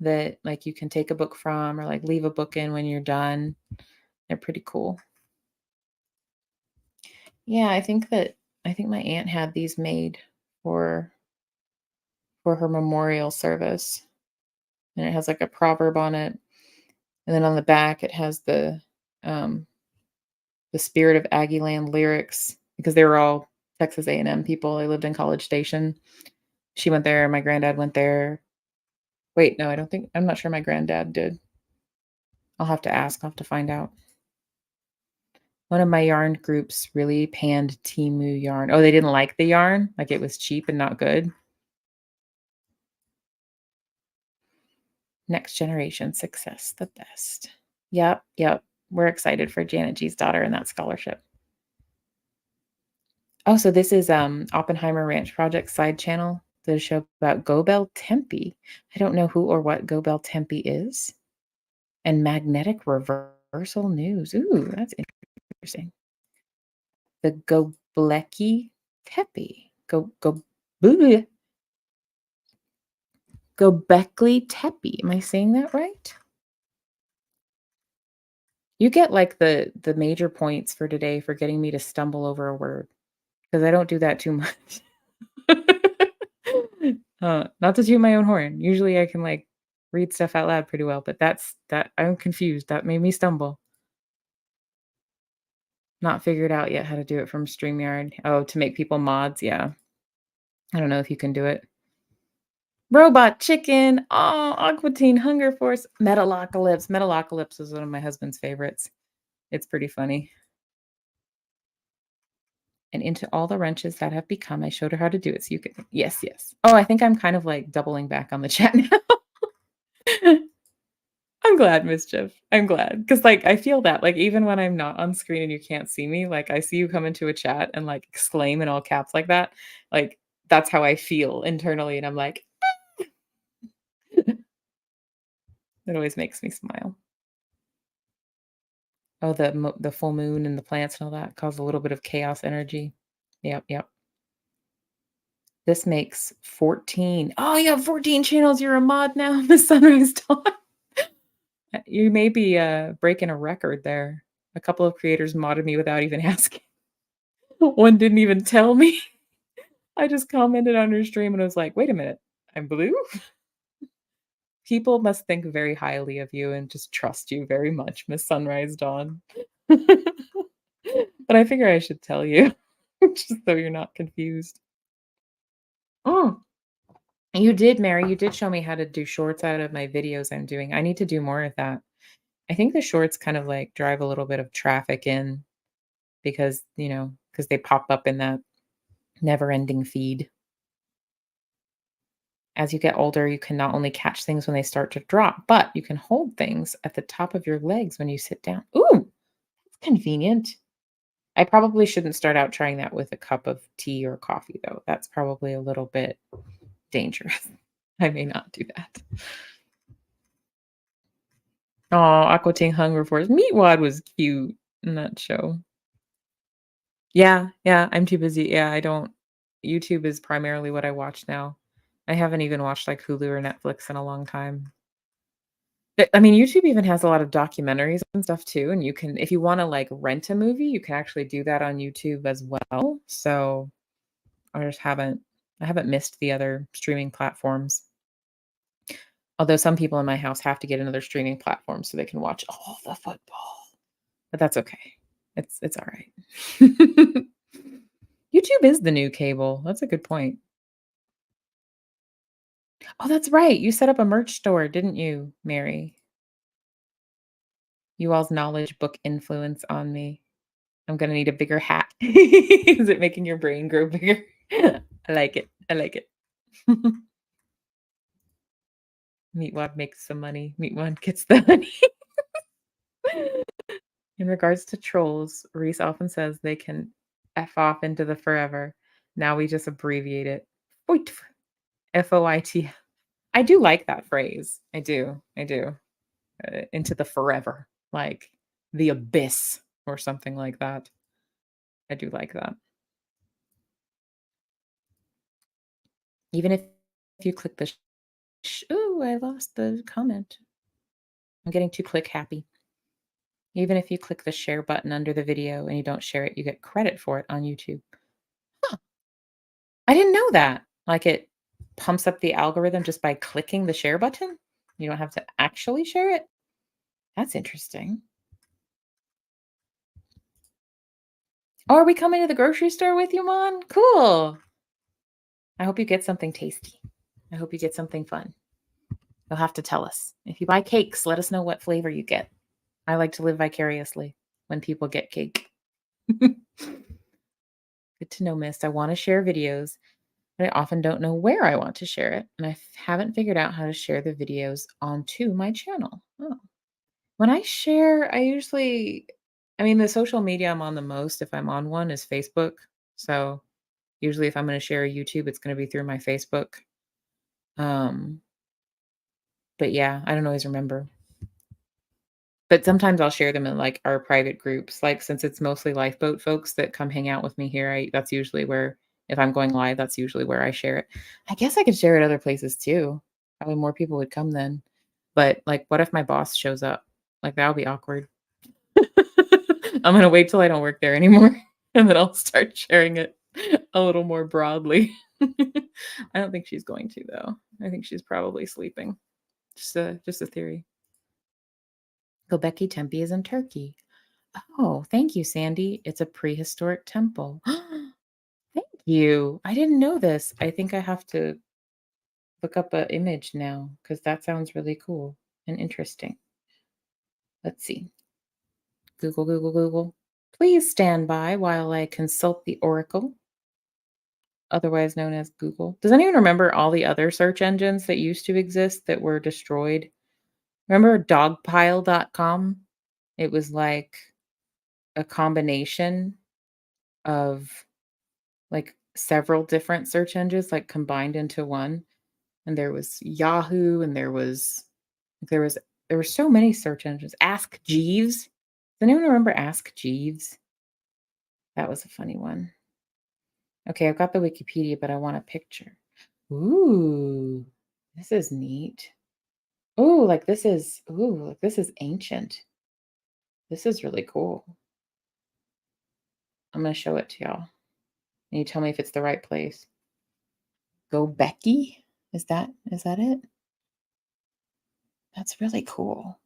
that like you can take a book from or like leave a book in when you're done. They're pretty cool. Yeah, I think my aunt had these made for her memorial service. And it has like a proverb on it. And then on the back it has um the Spirit of Aggieland lyrics because they were all Texas A&M people. They lived in College Station. She went there, my granddad went there. Wait, no, I'm not sure my granddad did. I'll have to ask, I'll have to find out. One of my yarn groups really panned Temu yarn. Oh, they didn't like the yarn? Like it was cheap and not good? Next generation success, the best. Yep, yep. We're excited for Janet G's daughter and that scholarship. Oh, so this is Oppenheimer Ranch Project side channel. the show about Gobel Tempe. I don't know who or what Gobel Tempe is. And magnetic reversal news. Ooh, that's interesting. The Göbekli Tepe. Bleh. Göbekli Tepe. Am I saying that right? You get like the major points for today for getting me to stumble over a word because I don't do that too much. Not to toot my own horn. Usually I can like read stuff out loud pretty well, but that I'm confused. That made me stumble. Not figured out yet how to do it from StreamYard. Oh, to make people mods. Yeah. I don't know if you can do it. Robot Chicken. Oh, Aqua Teen Hunger Force. Metalocalypse. Metalocalypse is one of my husband's favorites. It's pretty funny. And into all the wrenches that have become, I showed her how to do it. So you can, yes, yes. Oh, I think I'm kind of like doubling back on the chat now. I'm glad, Mischief. I'm glad. Because like I feel that. Like even when I'm not on screen and you can't see me, like I see you come into a chat and like exclaim in all caps like that. Like that's how I feel internally. And I'm like, it always makes me smile. Oh, the full moon and the plants and all that cause a little bit of chaos energy. Yep, yep. This makes 14. Oh, you have 14 channels. You're a mod now, Miss Sunrise Dawn. You may be breaking a record there. A couple of creators modded me without even asking. One didn't even tell me. I just commented on her stream and I was like, wait a minute, I'm blue? People must think very highly of you and just trust you very much, Miss Sunrise Dawn. But I figure I should tell you, just so you're not confused. Oh, you did, Mary. You did show me how to do shorts out of my videos I'm doing. I need to do more of that. I think the shorts kind of like drive a little bit of traffic in because, because they pop up in that never ending feed. As you get older, you can not only catch things when they start to drop, but you can hold things at the top of your legs when you sit down. Ooh, that's convenient. I probably shouldn't start out trying that with a cup of tea or coffee, though. That's probably a little bit dangerous. I may not do that. Oh, Aqua Teen Hunger Force. Meatwad was cute in that show. Yeah, yeah, I'm too busy. Yeah, I don't YouTube is primarily what I watch now. I haven't even watched, like, Hulu or Netflix in a long time. I mean, YouTube even has a lot of documentaries and stuff too, and you can if you wanna, like, rent a movie, you can actually do that on YouTube as well, so I haven't missed the other streaming platforms. Although some people in my house have to get another streaming platform so they can watch all the football, but that's okay. It's alright. YouTube is the new cable. That's a good point. Oh, that's right. You set up a merch store, didn't you, Mary? You all's knowledge book influence on me. I'm gonna need a bigger hat. Is it making your brain grow bigger? I like it. I like it. Meatwad makes some money. Meatwad gets the money. In regards to trolls, Reese often says they can F off into the forever. Now we just abbreviate it. Foit. FOIT. I do like that phrase. I do. I do. Into the forever, like the abyss or something like that. I do like that. Even if you click the ooh, I lost the comment. I'm getting too click happy. Even if you click the share button under the video and you don't share it, you get credit for it on YouTube. Huh. I didn't know that. Like it pumps up the algorithm just by clicking the share button. You don't have to actually share it. That's interesting. Oh, are we coming to the grocery store with you, Mon? Cool. I hope you get something tasty. I hope you get something fun. You'll have to tell us. If you buy cakes, let us know what flavor you get. I like to live vicariously when people get cake. Good to know, Miss. I want to share videos, but I often don't know where I want to share it, and I haven't figured out how to share the videos onto my channel. Oh. When I share, I mean, the social media I'm on the most, if I'm on one, is Facebook. So Usually, if I'm gonna share a YouTube, it's gonna be through my Facebook. Um, but yeah, I don't always remember. But sometimes I'll share them in, like, our private groups, like, since it's mostly lifeboat folks that come hang out with me here, I that's usually where if I'm going live, that's usually where I share it. I guess I could share it other places too. Probably more people would come then. But, like, what if my boss shows up? Like, that would be awkward. I'm gonna wait till I don't work there anymore, and then I'll start sharing it a little more broadly. I don't think she's going to, though. I think she's probably sleeping. Just a theory. Göbekli Tempe is in Turkey. Oh, thank you, Sandy. It's a prehistoric temple. Thank you. I didn't know this. I think I have to look up an image now because that sounds really cool and interesting. Let's see. Google, Google, Google. Please stand by while I consult the Oracle, otherwise known as Google. Does anyone remember all the other search engines that used to exist that were destroyed? Remember dogpile.com? It was like a combination of like several different search engines like combined into one. And there was Yahoo and there was there were so many search engines. Ask Jeeves. Does anyone remember Ask Jeeves? That was a funny one. Okay, I've got the Wikipedia, but I want a picture. Ooh, this is neat. Like this is ancient. This is really cool. I'm gonna show it to y'all. And you tell me if it's the right place. Go Becky? Is that it? That's really cool.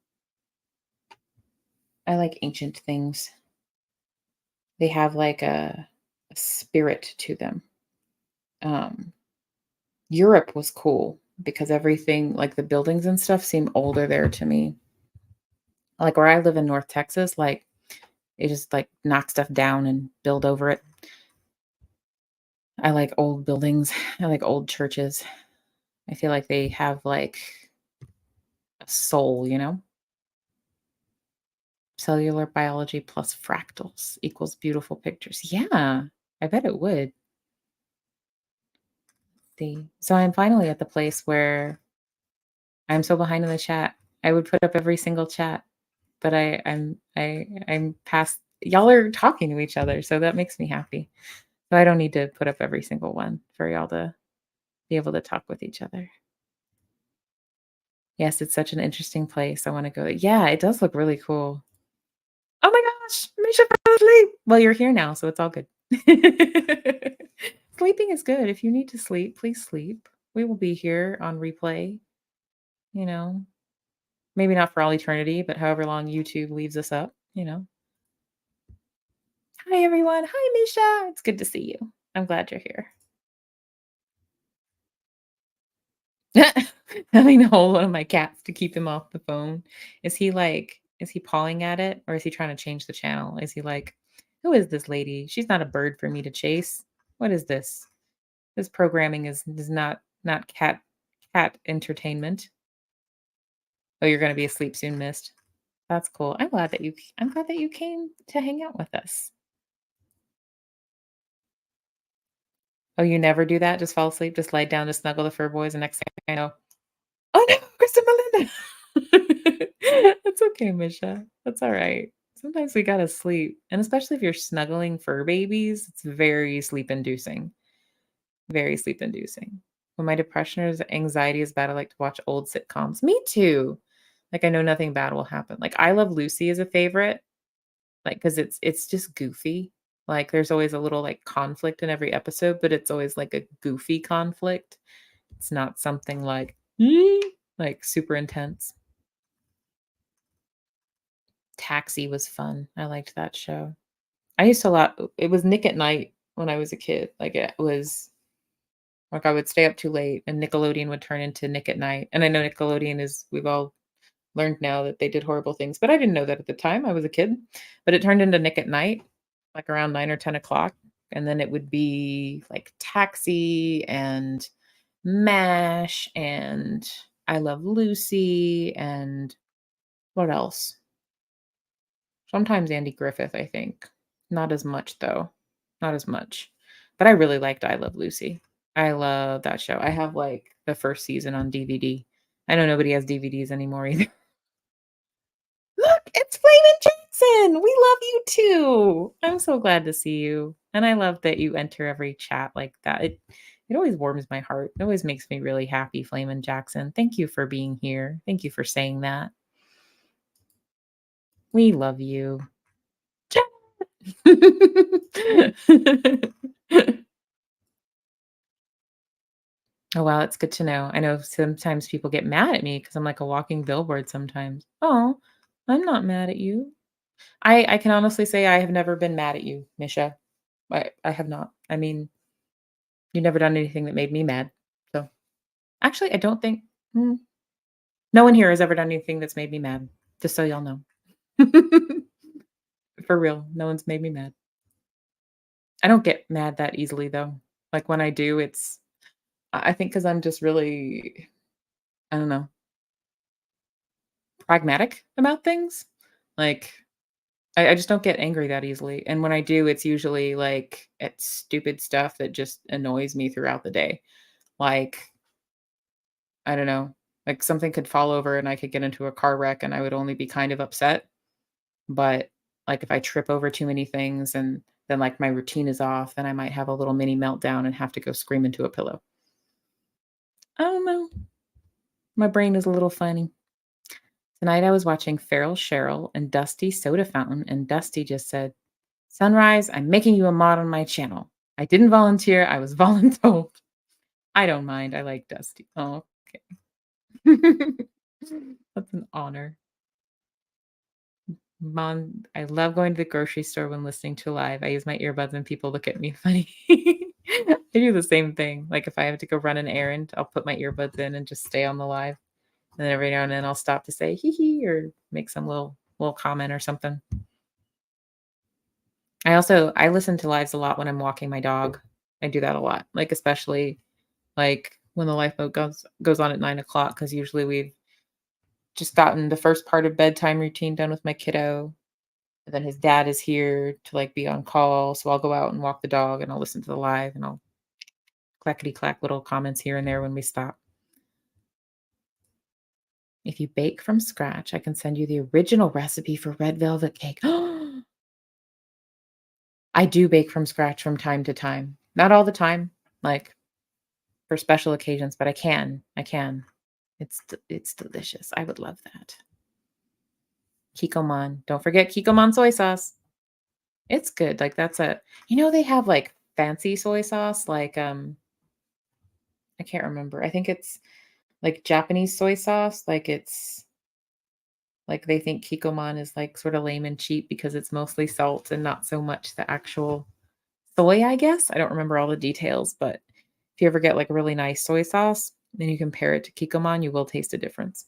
I like ancient things. They have like a spirit to them. Um, Europe was cool because everything, like the buildings and stuff, seem older there to me. Like where I live in North Texas, like they just like knock stuff down and build over it. I like old buildings. I like old churches. I feel like they have like a soul, you know? Cellular biology plus fractals equals beautiful pictures. Yeah, I bet it would. See. So I'm finally at the place where I'm so behind in the chat. I would put up every single chat, but I'm past y'all are talking to each other, so that makes me happy. So I don't need to put up every single one for y'all to be able to talk with each other. Yes, it's such an interesting place. I want to go. Yeah, it does look really cool. Oh my gosh, Misha fell asleep. Well, you're here now, so it's all good. Sleeping is good. If you need to sleep, please sleep. We will be here on replay, you know, maybe not for all eternity, but however long YouTube leaves us up, you know. Hi, everyone. Hi, Misha. It's good to see you. I'm glad you're here. Having to hold one of my cats to keep him off the phone. Is he pawing at it or is he trying to change the channel? Is he like, who is this lady? She's not a bird for me to chase. What is this? This programming is not cat entertainment. Oh, you're gonna be asleep soon, Mist. That's cool. I'm glad that you came to hang out with us. Oh, you never do that? Just fall asleep, just lay down to snuggle the fur boys, and next thing I know, oh no, Kristen Melinda. That's okay, Misha. That's all right. Sometimes we gotta sleep. And especially if you're snuggling fur babies, it's very sleep inducing. Very sleep inducing. When my depression or anxiety is bad, I like to watch old sitcoms. Me too. Like I know nothing bad will happen. Like I Love Lucy is a favorite, like because it's just goofy. Like there's always a little like conflict in every episode, but it's always like a goofy conflict. It's not something like super intense. Taxi was fun. I liked that show. I used to lot it was Nick at Night when I was a kid. Like it was like I would stay up too late and Nickelodeon would turn into Nick at Night. And I know Nickelodeon is we've all learned now that they did horrible things, but I didn't know that at the time. I was a kid. But it turned into Nick at Night, like around 9 or 10 o'clock. And then it would be like Taxi and MASH and I Love Lucy and what else? Sometimes Andy Griffith, I think. Not as much though. Not as much. But I really liked I Love Lucy. I love that show. I have, like, the 1st season on DVD. I know nobody has DVDs anymore either. Look, it's Flamin' Jackson. We love you too. I'm so glad to see you. And I love that you enter every chat like that. It always warms my heart. It always makes me really happy, Flamin' Jackson. Thank you for being here. Thank you for saying that. We love you. Oh, wow, it's good to know. I know sometimes people get mad at me because I'm like a walking billboard sometimes. Oh, I'm not mad at you. I can honestly say I have never been mad at you, Misha. I have not. I mean, you've never done anything that made me mad. So, actually, I don't think no one here has ever done anything that's made me mad, just so y'all know. For real, no one's made me mad. I don't get mad that easily, though. Like, when I do, it's I think because 'cause I'm just really, I don't know, pragmatic about things. Like, I just don't get angry that easily, and when I do, it's usually, like, at stupid stuff that just annoys me throughout the day. Like, I don't know, like, something could fall over and I could get into a car wreck, and I would only be kind of upset, but, like, if I trip over too many things and then, like, my routine is off, then I might have a little mini meltdown and have to go scream into a pillow. I don't know. My brain is a little funny. Tonight I was watching Feral Cheryl and Dusty Soda Fountain, and Dusty just said, "Sunrise, I'm making you a mod on my channel. I didn't volunteer, I was voluntold." I don't mind, I like Dusty. Oh, okay. That's an honor. Mom, I love going to the grocery store when listening to live. I use my earbuds and people look at me funny. I do the same thing. Like if I have to go run an errand, I'll put my earbuds in and just stay on the live. And then every now and then I'll stop to say hee hee or make some little comment or something. I listen to lives a lot when I'm walking my dog. I do that a lot. Like especially like when the lifeboat goes on at 9 o'clock, because usually we've just gotten the first part of bedtime routine done with my kiddo. And then his dad is here to, like, be on call, so I'll go out and walk the dog, and I'll listen to the live, and I'll clackety clack little comments here and there when we stop. If you bake from scratch, I can send you the original recipe for red velvet cake. I do bake from scratch from time to time. Not all the time, like, for special occasions, but I can. I can. It's delicious. I would love that. Kikkoman. Don't forget Kikkoman soy sauce. It's good. Like, that's a they have, like, fancy soy sauce, like, I can't remember. I think it's like Japanese soy sauce, like it's like they think Kikkoman is like sort of lame and cheap because it's mostly salt and not so much the actual soy, I guess. I don't remember all the details, but if you ever get like a really nice soy sauce, then you compare it to Kikkoman, you will taste a difference.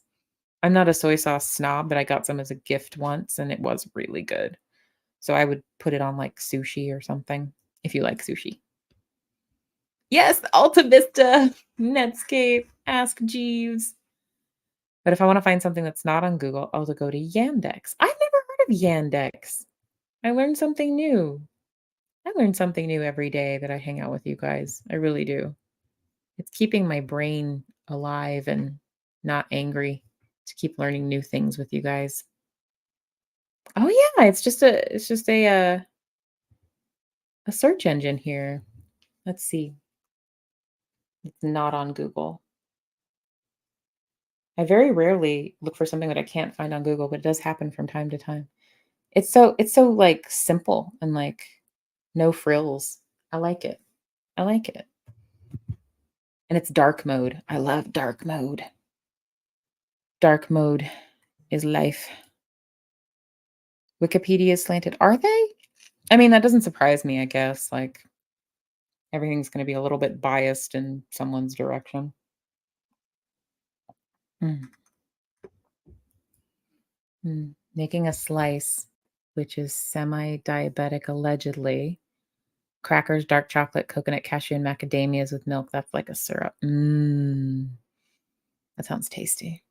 I'm not a soy sauce snob, but I got some as a gift once and it was really good. So I would put it on like sushi or something if you like sushi. Yes, Alta Vista, Netscape, Ask Jeeves. But if I wanna find something that's not on Google, I'll go to Yandex. I've never heard of Yandex. I learned something new. I learn something new every day that I hang out with you guys. I really do. It's keeping my brain alive and not angry to keep learning new things with you guys. Oh, yeah, it's just a search engine here. Let's see. It's not on Google. I very rarely look for something that I can't find on Google, but it does happen from time to time. It's so, like, simple and, like, no frills. I like it. I like it. And it's dark mode. I love dark mode. Dark mode is life. Wikipedia is slanted. Are they? I mean, that doesn't surprise me, I guess, like, everything's gonna be a little bit biased in someone's direction. Mm, Making a slice, which is semi-diabetic allegedly. Crackers, dark chocolate, coconut, cashew, and macadamias with milk. That's like a syrup. That sounds tasty.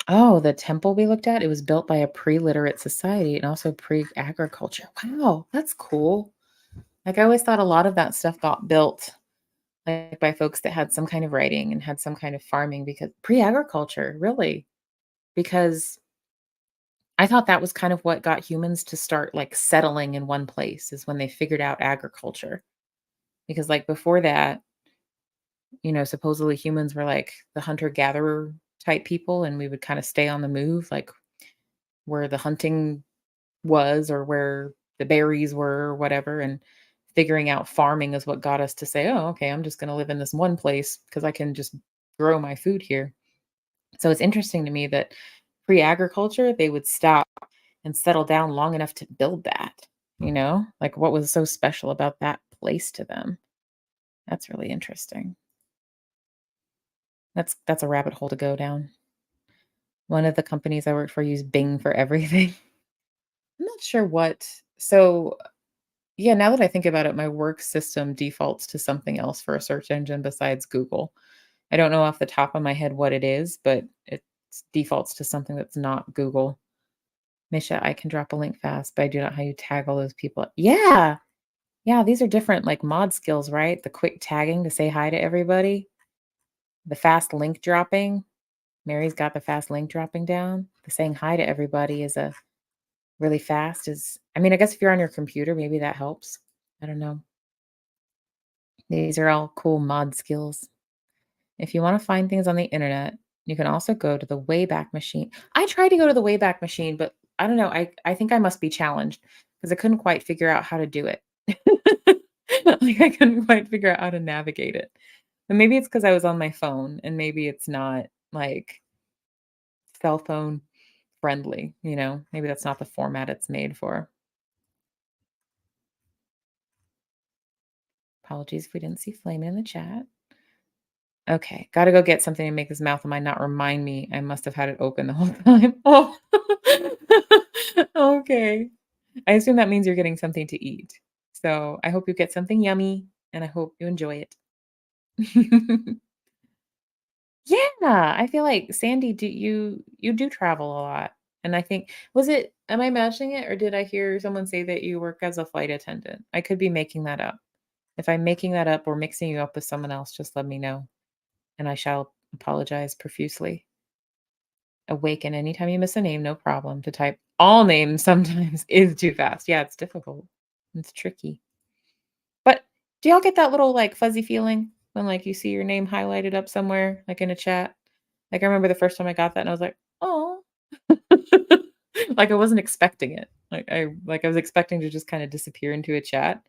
Oh, the temple we looked at, it was built by a pre-literate society and also pre-agriculture. Wow, that's cool. Like, I always thought a lot of that stuff got built, like, by folks that had some kind of writing and had some kind of farming because pre-agriculture, really, because I thought that was kind of what got humans to start, like, settling in one place is when they figured out agriculture. Because, like, before that, supposedly humans were, like, the hunter-gatherer type people, and we would kinda stay on the move, like, where the hunting was or where the berries were or whatever, and figuring out farming is what got us to say, "Oh, okay, I'm just gonna live in this one place because I can just grow my food here." So it's interesting to me that pre-agriculture, they would stop and settle down long enough to build that, you know? Like, what was so special about that place to them? That's really interesting. That's a rabbit hole to go down. One of the companies I worked for used Bing for everything. I'm not sure what so, yeah, now that I think about it, my work system defaults to something else for a search engine besides Google. I don't know off the top of my head what it is, but it defaults to something that's not Google. Misha, I can drop a link fast, but I do not know how you tag all those people. Yeah. Yeah, these are different like mod skills, right? The quick tagging to say hi to everybody, the fast link dropping. Mary's got the fast link dropping down. The saying hi to everybody is a really fast is I mean, I guess if you're on your computer, maybe that helps. I don't know. These are all cool mod skills. If you want to find things on the internet, you can also go to the Wayback Machine. I tried to go to the Wayback Machine, but I don't know. I think I must be challenged because I couldn't quite figure out how to do it. Like I couldn't quite figure out how to navigate it. And maybe it's because I was on my phone and maybe it's not like cell phone friendly. Maybe that's not the format it's made for. Apologies if we didn't see Flame in the chat. Okay, gotta go get something to make this mouth of mine not remind me I must have had it open the whole time. Oh. Okay. I assume that means you're getting something to eat. So, I hope you get something yummy, and I hope you enjoy it. Yeah, I feel like Sandy, do you do travel a lot, and I think was it am I imagining it, or did I hear someone say that you work as a flight attendant? I could be making that up. If I'm making that up or mixing you up with someone else, just let me know, and I shall apologize profusely. Awaken anytime you miss a name, no problem. To type all names sometimes is too fast. Yeah, it's difficult. It's tricky. But do y'all get that little like fuzzy feeling when like you see your name highlighted up somewhere, like in a chat? Like I remember the first time I got that and I was like, oh, like I wasn't expecting it. Like I was expecting to just kind of disappear into a chat.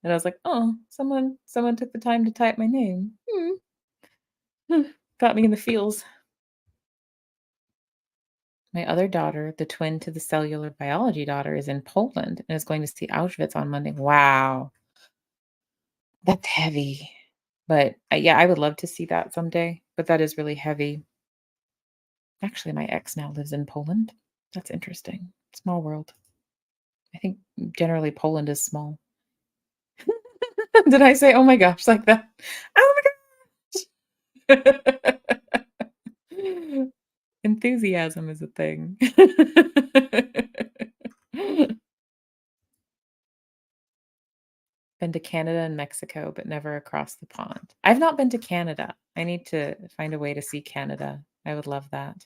And I was like, oh, someone took the time to type my name. Got me in the feels. My other daughter, the twin to the cellular biology daughter, is in Poland and is going to see Auschwitz on Monday. Wow, that's heavy. But yeah, I would love to see that someday, but that is really heavy. Actually, my ex now lives in Poland. That's interesting. Small world. I think generally Poland is small. Did I say, oh my gosh, like that? Oh my gosh. Enthusiasm is a thing. Been to Canada and Mexico, but never across the pond. I've not been to Canada. I need to find a way to see Canada. I would love that.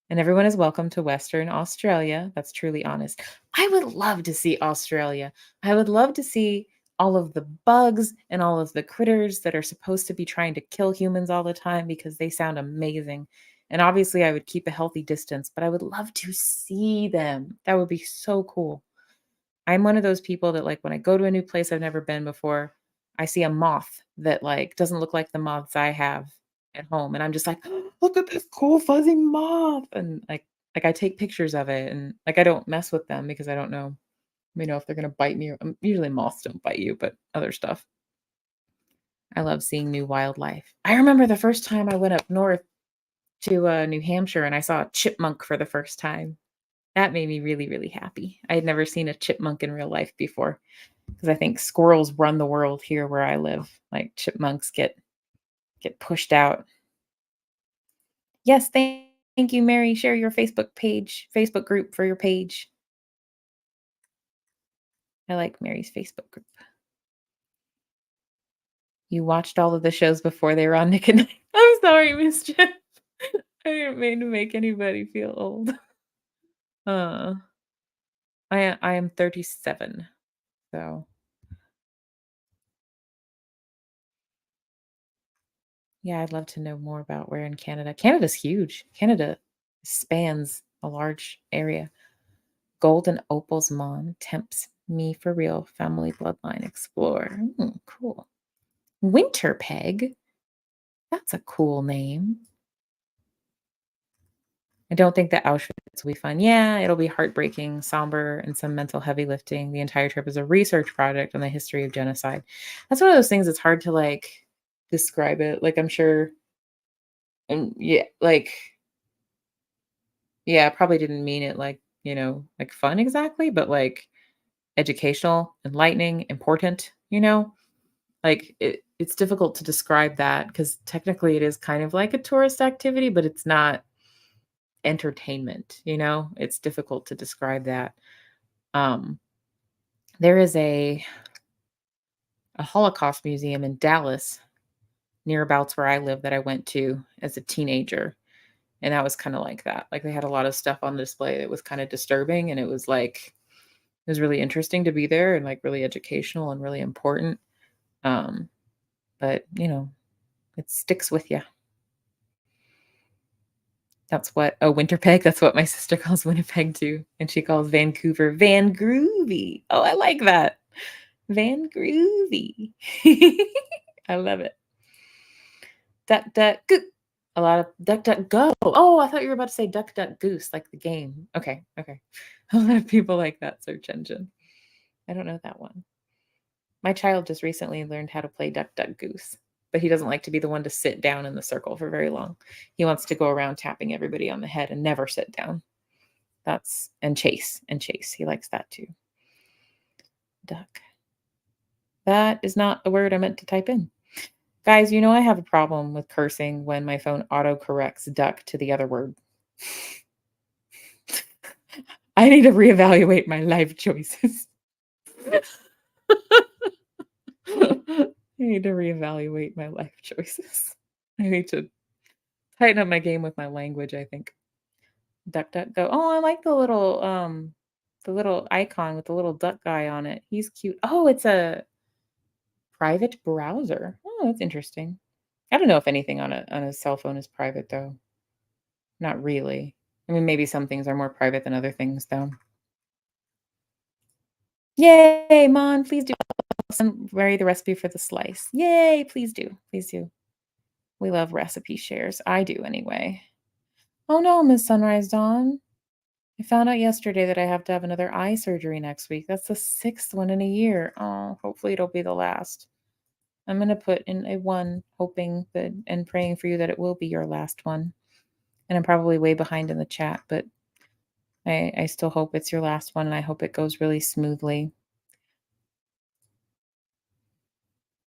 And everyone is welcome to Western Australia. That's truly honest. I would love to see Australia. I would love to see all of the bugs and all of the critters that are supposed to be trying to kill humans all the time because they sound amazing. And obviously, I would keep a healthy distance, but I would love to see them. That would be so cool. I'm one of those people that, like, when I go to a new place I've never been before, I see a moth that, like, doesn't look like the moths I have at home, and I'm just like, "Look at this cool fuzzy moth," and, like, I take pictures of it, and, like, I don't mess with them because I don't know if they're gonna bite me or usually moths don't bite you, but other stuff. I love seeing new wildlife. I remember the first time I went up north to, New Hampshire, and I saw a chipmunk for the first time. That made me really, really happy. I had never seen a chipmunk in real life before. 'Cause I think squirrels run the world here where I live, like, chipmunks get pushed out. Yes, thank you, Mary, share your Facebook group for your page. I like Mary's Facebook group. You watched all of the shows before they were on Nick at Night. I'm sorry, Mischief. I didn't mean to make anybody feel old. Uh, I am 37, so yeah, I'd love to know more about where in Canada. Canada's huge. Canada spans a large area. Golden Opals Mon tempts me for real. Family bloodline explorer. Cool. Winter Peg. That's a cool name. I don't think that Auschwitz will be fun. Yeah, it'll be heartbreaking, somber, and some mental heavy lifting. The entire trip is a research project on the history of genocide. That's one of those things it's hard to like describe it. Like I'm sure and yeah, like yeah, I probably didn't mean it like, like fun exactly, but like educational, enlightening, important. Like it's difficult to describe that because technically it is kind of like a tourist activity, but it's not entertainment. It's difficult to describe that. Um, there is a Holocaust museum in Dallas, nearabouts where I live, that I went to as a teenager. And that was kind of like that. Like they had a lot of stuff on display that was kind of disturbing. And it was really interesting to be there and like really educational and really important. Um, but it sticks with you. That's what Winterpeg, that's what my sister calls Winnipeg too. And she calls Vancouver Van Groovy. Oh, I like that. Van Groovy. I love it. Duck, duck, goo. A lot of duck, duck, go. Oh, I thought you were about to say duck, duck, goose, like the game. Okay, okay. A lot of people like that search engine. I don't know that one. My child just recently learned how to play duck, duck, goose, but he doesn't like to be the one to sit down in the circle for very long. He wants to go around tapping everybody on the head and never sit down. And chase and chase. He likes that too. Duck. That is not the word I meant to type in. Guys, I have a problem with cursing when my phone auto corrects duck to the other word. I need to reevaluate my life choices. I need to reevaluate my life choices. I need to tighten up my game with my language, I think. Duck, duck, go. Oh, I like the little icon with the little duck guy on it. He's cute. Oh, it's a private browser. Oh, that's interesting. I don't know if anything on a cell phone is private though. Not really. I mean, maybe some things are more private than other things though. Yay, Mon, please do send Mary the recipe for the slice. Yay, please do. Please do. We love recipe shares. I do anyway. Oh no, Miss Sunrise Dawn. I found out yesterday that I have to have another eye surgery next week. That's the 6th one in a year. Oh, hopefully it'll be the last. I'm going to put in a 1, hoping that and praying for you that it will be your last one. And I'm probably way behind in the chat, but I still hope it's your last one and I hope it goes really smoothly.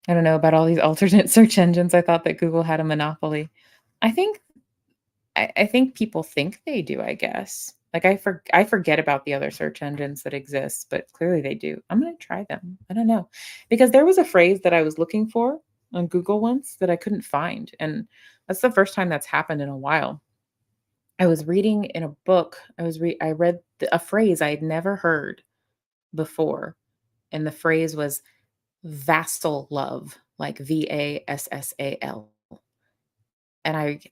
I don't know about all these alternate search engines. I thought that Google had a monopoly. I think I think people think they do, I guess. Like I forget about the other search engines that exist, but clearly they do. I'm going to try them. I don't know. Because there was a phrase that I was looking for on Google once that I couldn't find, and that's the first time that's happened in a while. I was reading in a book. I read a phrase I had never heard before, and the phrase was vassal love, like VASSAL. And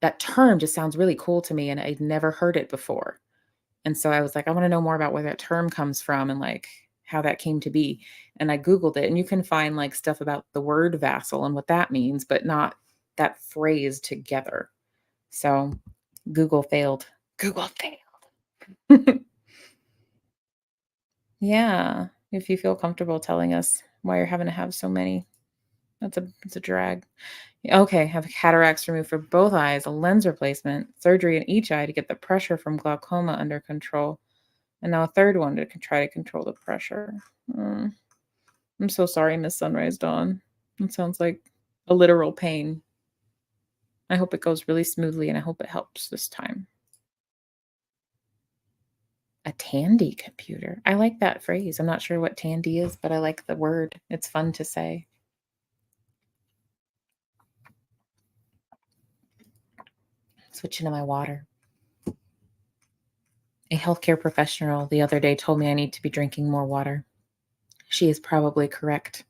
that term just sounds really cool to me and I'd never heard it before. And so I was like, I want to know more about where that term comes from and like how that came to be. And I Googled it and you can find like stuff about the word vassal and what that means, but not that phrase together. So Google failed. Google failed. Yeah. If you feel comfortable telling us why you're having to have so many, it's a drag. Okay, have cataracts removed for both eyes, a lens replacement, surgery in each eye to get the pressure from glaucoma under control, and now a third one to try to control the pressure. I'm so sorry, Miss Sunrise Dawn. It sounds like a literal pain. I hope it goes really smoothly and I hope it helps this time. A Tandy computer. I like that phrase. I'm not sure what Tandy is, but I like the word. It's fun to say. Switching to my water. A healthcare professional the other day told me I need to be drinking more water. She is probably correct.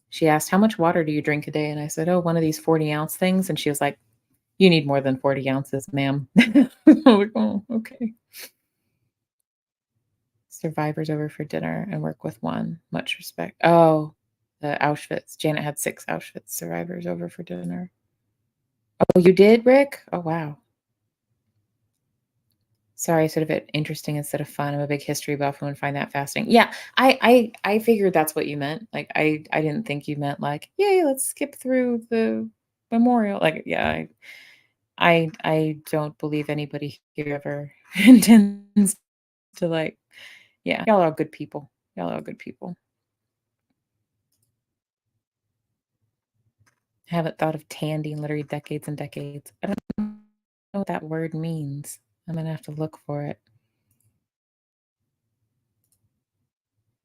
She asked, "How much water do you drink a day?" And I said, "Oh, one of these 40-ounce things." And she was like, "You need more than 40 ounces, ma'am." I'm like, "Oh, okay." Survivors over for dinner and work with one. Much respect. Oh, the Auschwitz. Janet had 6 Auschwitz survivors over for dinner. Oh, you did, Rick? Oh, wow. Sorry, sort of it interesting instead of fun. I'm a big history buff and would find that fascinating. Yeah, I figured that's what you meant. Like I didn't think you meant like, yay, let's skip through the memorial. Like, yeah, I don't believe anybody here ever intends to like, yeah, y'all are good people. Y'all are good people. I haven't thought of Tandy in literally decades and decades. I don't know what that word means. I'm gonna have to look for it.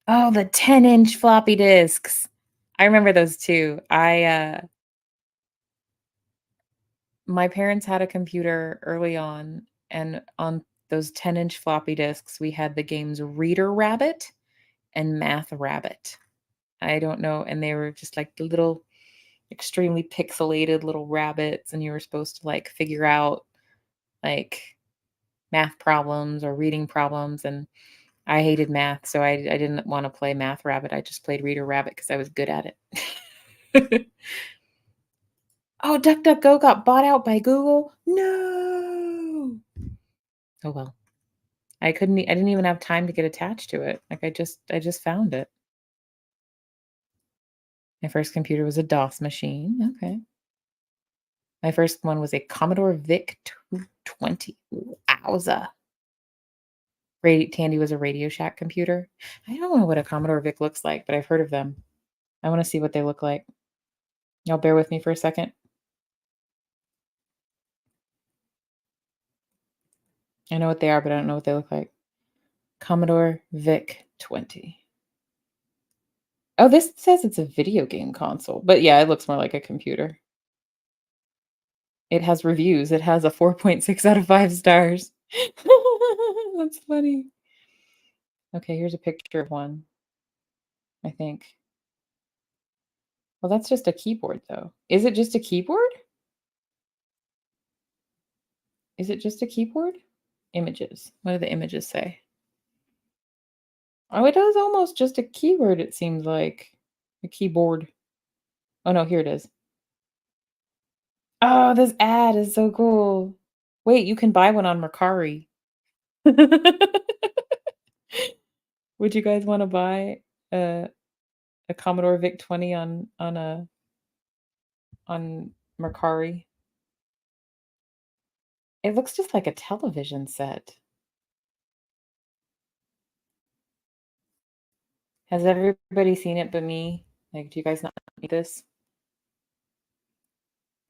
Oh, the 10-inch floppy disks. I remember those too. My parents had a computer early on, and on those 10-inch floppy disks, we had the games Reader Rabbit and Math Rabbit. I don't know, and they were just like the little extremely pixelated little rabbits, and you were supposed to like figure out like math problems or reading problems, and I hated math, so I didn't wanna play Math Rabbit, I just played Reader Rabbit because I was good at it. Oh, DuckDuckGo got bought out by Google? No! Oh, well. I didn't even have time to get attached to it, like, I just found it. My first computer was a DOS machine, okay. My first one was a Commodore VIC 220. Wowza. Tandy was a Radio Shack computer. I don't know what a Commodore VIC looks like, but I've heard of them. I wanna see what they look like. Y'all bear with me for a second. I know what they are, but I don't know what they look like. Commodore VIC 20. Oh, this says it's a video game console, but yeah, it looks more like a computer. It has reviews. It has a 4.6 out of 5 stars. That's funny. Okay, here's a picture of one, I think. Well, that's just a keyboard, though. Is it just a keyboard? Is it just a keyboard? Images. What do the images say? Oh, it is almost just a keyboard, it seems like. A keyboard. Oh, no, here it is. Oh, this ad is so cool. Wait, you can buy one on Mercari. Would you guys wanna buy a a Commodore VIC-20 on Mercari? It looks just like a television set. Has everybody seen it but me? Like, do you guys not need this?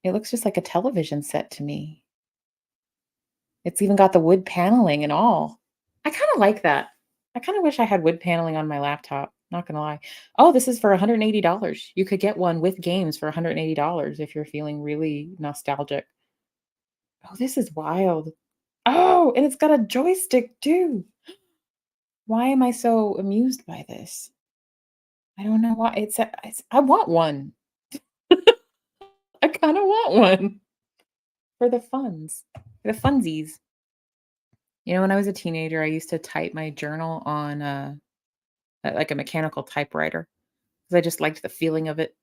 It looks just like a television set to me. It's even got the wood paneling and all. I kinda like that. I kinda wish I had wood paneling on my laptop, not gonna lie. Oh, this is for $180. You could get one with games for $180 if you're feeling really nostalgic. Oh, this is wild. Oh, and it's got a joystick too. Why am I so amused by this? I don't know why I want one. I kinda want one for the for the funsies. You know, when I was a teenager, I used to type my journal on, like a mechanical typewriter because I just liked the feeling of it.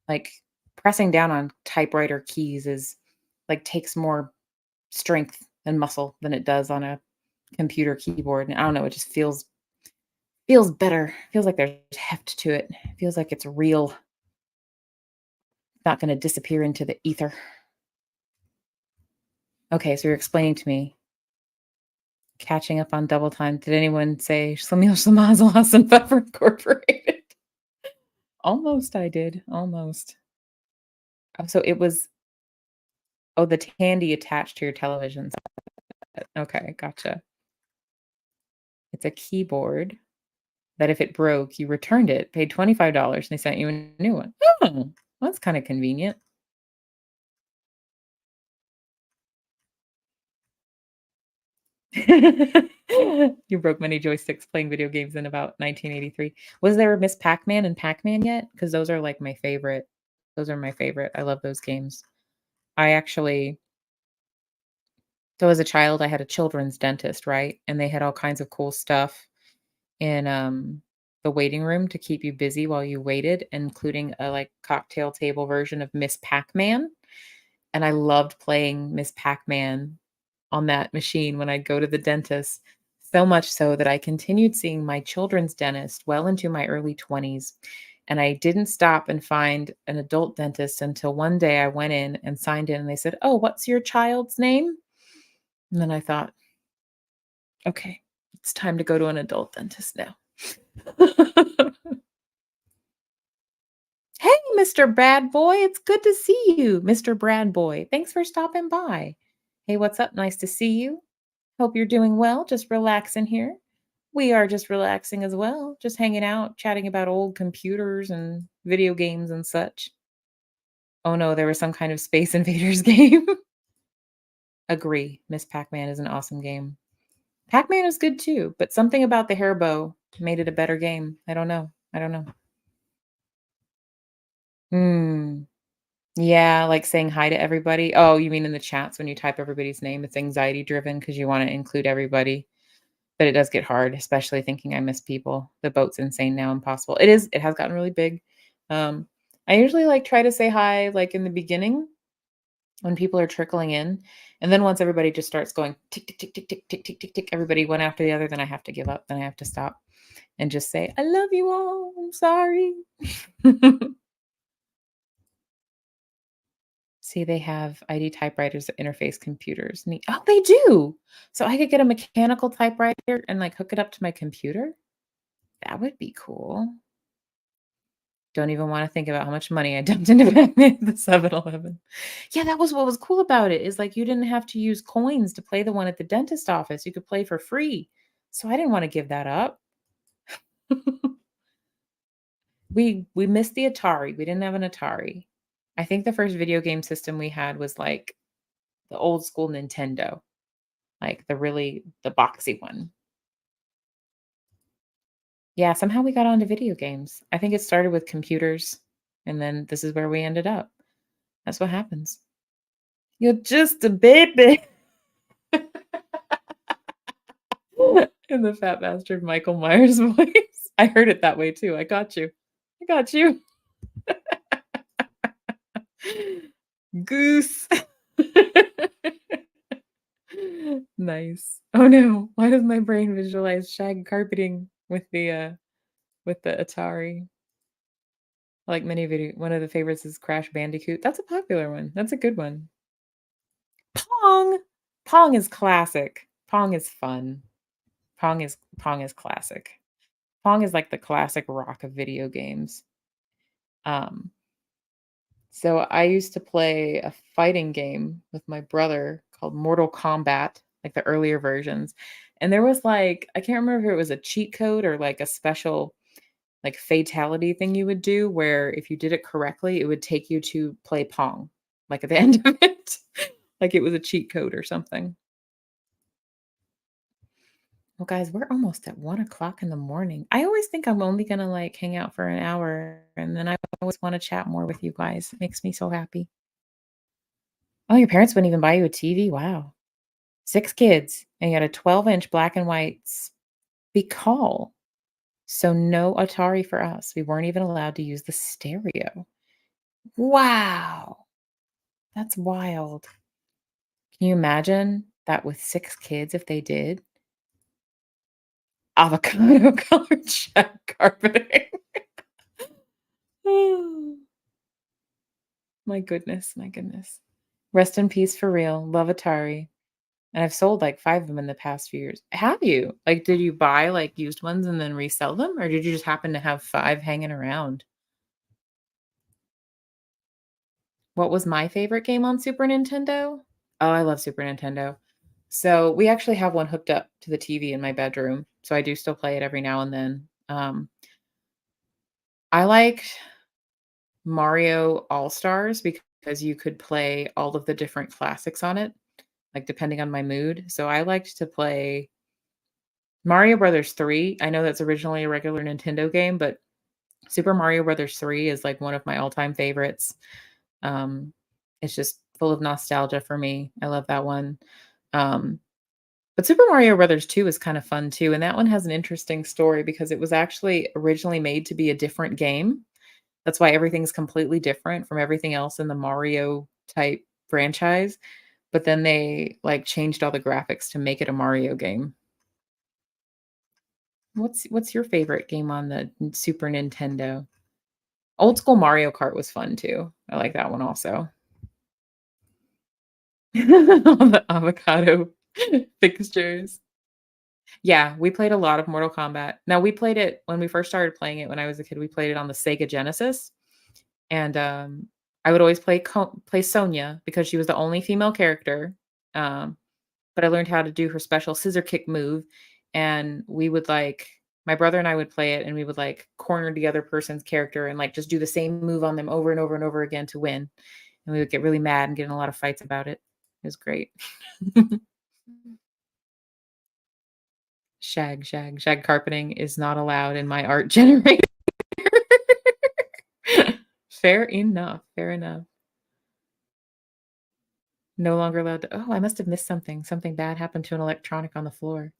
Like, pressing down on typewriter keys is like, takes more strength and muscle than it does on a computer keyboard, and I don't know, it just feels better. Feels like there's heft to it. Feels like it's real, not gonna disappear into the ether. Okay, so you're explaining to me catching up on double time. Did anyone say Shlemiel Shlemaz and Pfeffer Incorporated? Almost I did, almost. So it was oh, the Tandy attached to your television set. Okay, gotcha. It's a keyboard that if it broke, you returned it, paid $25, and they sent you a new one. Oh, that's kinda convenient. You broke many joysticks playing video games in about 1983. Was there a Miss Pac-Man and Pac-Man yet? Because those are, like, my favorite. Those are my favorite. I love those games. I actually so as a child, I had a children's dentist, right? And they had all kinds of cool stuff in, the waiting room to keep you busy while you waited, including a, like, cocktail table version of Miss Pac-Man, and I loved playing Miss Pac-Man on that machine when I'd go to the dentist, so much so that I continued seeing my children's dentist well into my early 20s, and I didn't stop and find an adult dentist until one day I went in and signed in, and they said, "Oh, what's your child's name?" And then I thought, "Okay, it's time to go to an adult dentist now." "Hey, Mr. Brad Boy, it's good to see you, Mr. Brad Boy. Thanks for stopping by." "Hey, what's up? Nice to see you. Hope you're doing well. Just relaxing here." "We are just relaxing as well, just hanging out, chatting about old computers and video games and such." Oh, no, there was some kind of Space Invaders game. Agree. Miss Pac-Man is an awesome game. Pac-Man is good too, but something about the hair bow made it a better game. I don't know. I don't know. Hmm. Yeah, like saying hi to everybody. Oh, you mean in the chats when you type everybody's name? It's anxiety driven because you wanna include everybody, but it does get hard, especially thinking I miss people. The boat's insane now, impossible. It has gotten really big. Um, I usually, like, try to say hi, like, in the beginning when people are trickling in, and then once everybody just starts going tick, tick, tick, tick, tick, tick, tick, tick, tick, everybody one after the other, then I have to give up, then I have to stop and just say, "I love you all, I'm sorry." See, they have ID typewriters that interface computers. Neat. Oh, they do! So I could get a mechanical typewriter and, like, hook it up to my computer? That would be cool. Don't even wanna think about how much money I dumped into Batman at the 7-Eleven. Yeah, that was what was cool about it, is, like, you didn't have to use coins to play the one at the dentist office, you could play for free. So I didn't wanna give that up. We missed the Atari, we didn't have an Atari. I think the first video game system we had was, like, the old school Nintendo. Like, the boxy one. Yeah, somehow we got onto video games. I think it started with computers, and then this is where we ended up. That's what happens. "You're just a baby." In the Fat Bastard Michael Myers voice. I heard it that way too. I got you. I got you. Goose. Nice. Oh, no. Why does my brain visualize shag carpeting with the Atari? Like many video one of the favorites is Crash Bandicoot. That's a popular one. That's a good one. Pong! Pong is classic. Pong is fun. Pong is classic. Pong is like the classic rock of video games. Um, so I used to play a fighting game with my brother called Mortal Kombat, like the earlier versions. And there was like I can't remember if it was a cheat code or like a special like fatality thing you would do where if you did it correctly, it would take you to play Pong, like, at the end of it. Like, it was a cheat code or something. Well, guys, we're almost at 1 o'clock in the morning. I always think I'm only gonna, like, hang out for an hour, and then I always wanna chat more with you guys. It makes me so happy. Oh, your parents wouldn't even buy you a TV? Wow. 6 kids, and you had a 12-inch black and white Spical. So no Atari for us. We weren't even allowed to use the stereo. Wow. That's wild. Can you imagine that with 6 kids if they did? Avocado colored shag carpeting. Oh, my goodness, my goodness. Rest in peace for real. Love Atari. And I've sold like 5 of them in the past few years. Have you? Like, did you buy, like, used ones and then resell them, or did you just happen to have 5 hanging around? What was my favorite game on Super Nintendo? Oh, I love Super Nintendo. So, we actually have one hooked up to the TV in my bedroom, so I do still play it every now and then. I liked Mario All-Stars because you could play all of the different classics on it, like, depending on my mood. So, I liked to play Mario Brothers 3. I know that's originally a regular Nintendo game, but Super Mario Brothers 3 is, like, one of my all-time favorites. Um, it's just full of nostalgia for me. I love that one. Um, but Super Mario Brothers 2 is kind of fun too, and that one has an interesting story because it was actually originally made to be a different game. That's why everything's completely different from everything else in the Mario type franchise, but then they, like, changed all the graphics to make it a Mario game. What's your favorite game on the Super Nintendo? Old school Mario Kart was fun too. I like that one also. All the avocado fixtures. Yeah, we played a lot of Mortal Kombat. Now we played it when we first started playing it when I was a kid, we played it on the Sega Genesis, and, I would always play Sonya because she was the only female character, um, but I learned how to do her special scissor kick move, and we would, like my brother and I would play it, and we would, like, corner the other person's character and, like, just do the same move on them over and over and over again to win, and we would get really mad and get in a lot of fights about it. It was great. Shag carpeting is not allowed in my art generator. Fair enough, fair enough. No longer allowed to oh, I must have missed something. Something bad happened to an electronic on the floor.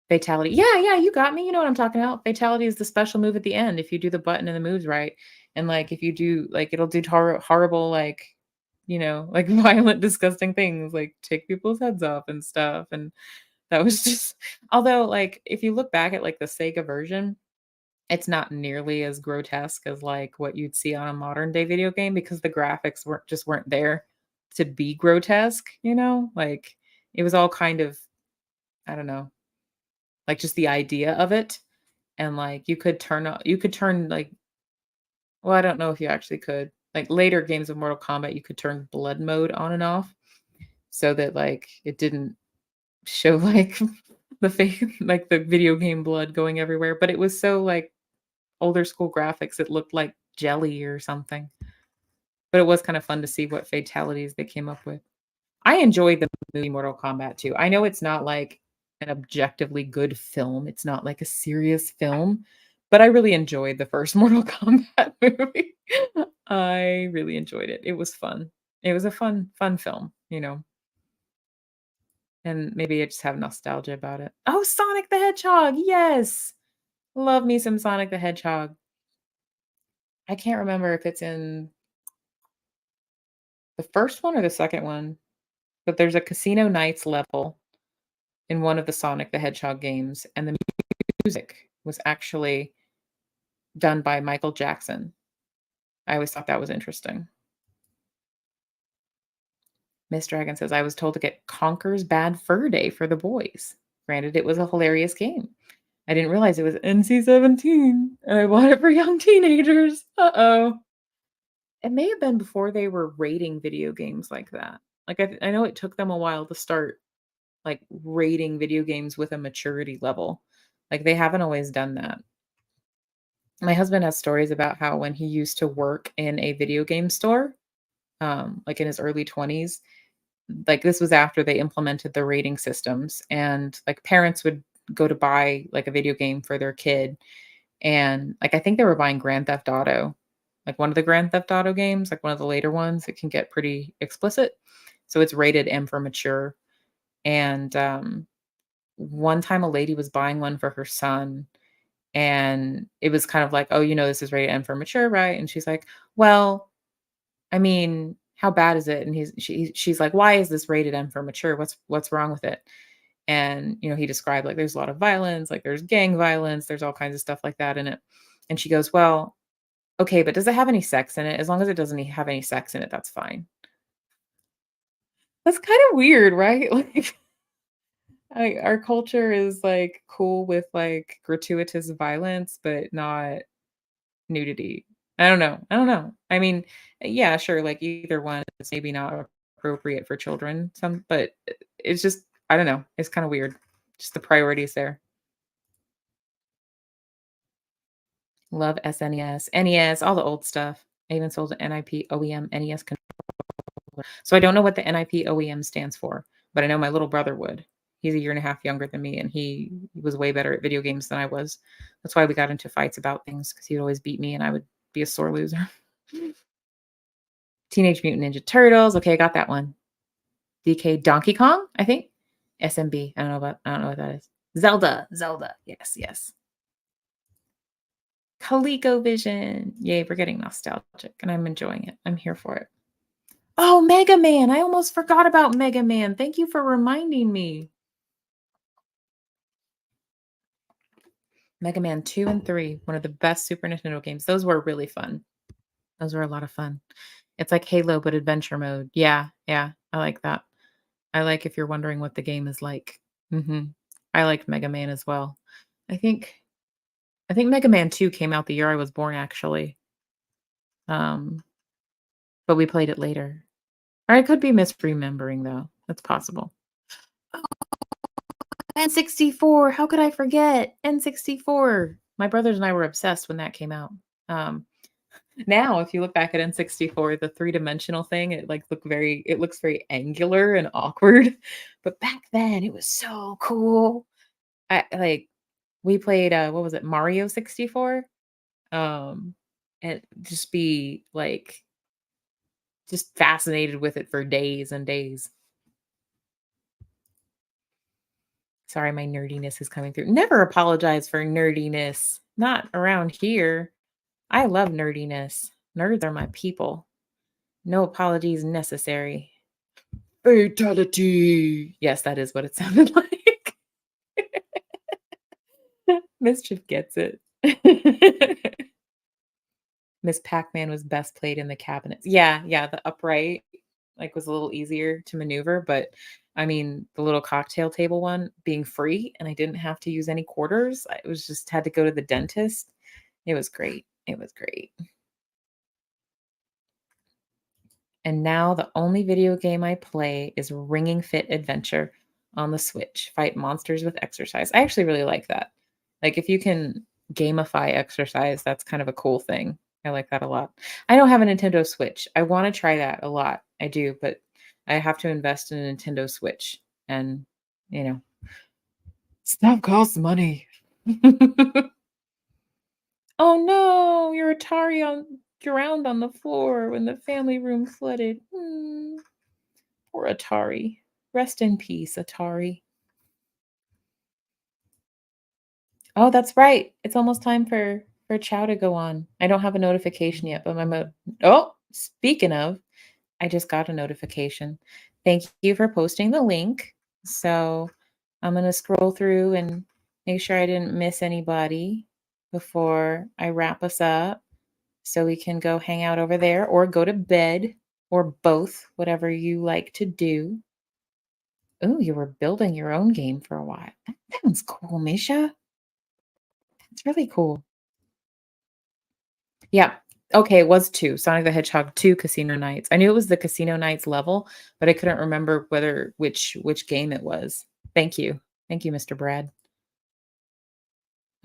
Fatality. Yeah, yeah, you got me. You know what I'm talking about. Fatality is the special move at the end if you do the button and the moves right. And, like, if you do like, it'll do horrible, like, like, violent, disgusting things, like take people's heads off and stuff, and that was just although, like, if you look back at, like, the Sega version, it's not nearly as grotesque as, like, what you'd see on a modern day video game because the graphics weren't there to be grotesque, you know? Like, it was all kind of I don't know, like, just the idea of it, and, like, you could turn, like well, I don't know if you actually could. Like, later games of Mortal Kombat, you could turn blood mode on and off so that, like, it didn't show, like, the fake like, the video game blood going everywhere, but it was so, like, older school graphics, it looked like jelly or something. But it was kind of fun to see what fatalities they came up with. I enjoyed the movie Mortal Kombat too. I know it's not like an objectively good film. It's not like a serious film, but I really enjoyed the first Mortal Kombat movie. I really enjoyed it. It was fun. It was a fun film, and maybe I just have nostalgia about it. Oh, Sonic the Hedgehog. Yes. Love me some Sonic the Hedgehog. I can't remember if it's in the first one or the second one, but there's a Casino Nights level in one of the Sonic the Hedgehog games, and the music was actually done by Michael Jackson. I always thought that was interesting. Miss Dragon says, "I was told to get Conker's Bad Fur Day for the boys. Granted, it was a hilarious game. I didn't realize it was NC-17, and I bought it for young teenagers. Uh-oh." It may have been before they were rating video games like that. Like, I know it took them a while to start, like, rating video games with a maturity level. Like, they haven't always done that. My husband has stories about how when he used to work in a video game store, like, in his early 20s, like, this was after they implemented the rating systems, and, like, parents would go to buy, like, a video game for their kid, and, like, I think they were buying Grand Theft Auto, like, one of the Grand Theft Auto games, like, one of the later ones, it can get pretty explicit, so it's rated M for mature, and, one time a lady was buying one for her son, and it was kind of like, "Oh, this is rated M for mature, right?" And she's like, "Well, I mean, how bad is it?" And she's like, "Why is this rated M for mature? What's wrong with it?" And, he described, like, there's a lot of violence, like, there's gang violence, there's all kinds of stuff like that in it. And she goes, "Well, okay, but does it have any sex in it? As long as it doesn't have any sex in it, that's fine." That's kind of weird, right? Like, our culture is, like, cool with, like, gratuitous violence, but not nudity. I don't know. I mean, yeah, sure, like, either one is maybe not appropriate for children, but it's just I don't know, it's kinda weird. Just the priorities there. Love SNES, NES, all the old stuff. I even sold an NIP OEM NES controller. So I don't know what the NIP OEM stands for, but I know my little brother would. He's a year and a half younger than me, and he was way better at video games than I was. That's why we got into fights about things because he'd always beat me and I would be a sore loser. Teenage Mutant Ninja Turtles. Okay, I got that one. DK Donkey Kong, I think. SMB. I don't know what that is. Zelda. Yes, yes. ColecoVision. Yay, we're getting nostalgic and I'm enjoying it. I'm here for it. Oh, Mega Man. I almost forgot about Mega Man. Thank you for reminding me. Mega Man 2 and 3, one of the best Super Nintendo games. Those were really fun. Those were a lot of fun. It's like Halo, but adventure mode. Yeah, yeah. I like that. I like if you're wondering what the game is like. Mhm. I liked Mega Man as well. I think I think Mega Man 2 came out the year I was born, actually. Um, but we played it later. Or I could be misremembering, though. That's possible. N64, how could I forget? N64. My brothers and I were obsessed when that came out. Um, now, if you look back at N64, the three-dimensional thing, it looks very angular and awkward. But back then, it was so cool. I like we played what was it? Mario 64. Um, and just be like just fascinated with it for days and days. Sorry, my nerdiness is coming through. Never apologize for nerdiness. Not around here. I love nerdiness. Nerds are my people. No apologies necessary. Fatality. Yes, that is what it sounded like. Mischief gets it. Miss Pac-Man was best played in the cabinets. Yeah, yeah, the upright, like, was a little easier to maneuver, but, I mean, the little cocktail table one being free and I didn't have to use any quarters, I was just had to go to the dentist. It was great. It was great. And now the only video game I play is Ringing Fit Adventure on the Switch. Fight monsters with exercise. I actually really like that. Like if you can gamify exercise, that's kind of a cool thing. I like that a lot. I don't have a Nintendo Switch. I want to try that a lot. I do, but I have to invest in a Nintendo Switch and, you know, stuff costs money. Oh no, your Atari drowned on the floor when the family room flooded. Poor Atari. Rest in peace, Atari. Oh, that's right. It's almost time for chow to go on. I don't have a notification yet, but oh, speaking of, I just got a notification. Thank you for posting the link. So I'm gonna scroll through and make sure I didn't miss anybody before I wrap us up. So we can go hang out over there or go to bed or both, whatever you like to do. Oh, you were building your own game for a while. That sounds cool, Misha. It's really cool. Yeah. Okay, it was 2. Sonic the Hedgehog 2 Casino Nights. I knew it was the Casino Nights level, but I couldn't remember which game it was. Thank you. Thank you, Mr. Brad.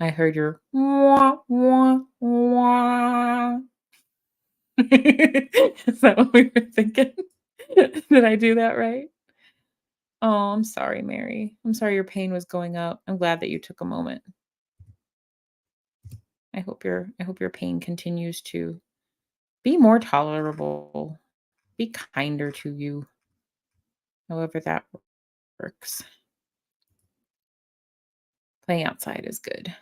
I heard your "wah, wah, wah." Is that what we were thinking? Did I do that right? Oh, I'm sorry, Mary. I'm sorry your pain was going up. I'm glad that you took a moment. I hope your pain continues to be more tolerable, be kinder to you, however that works. Playing outside is good.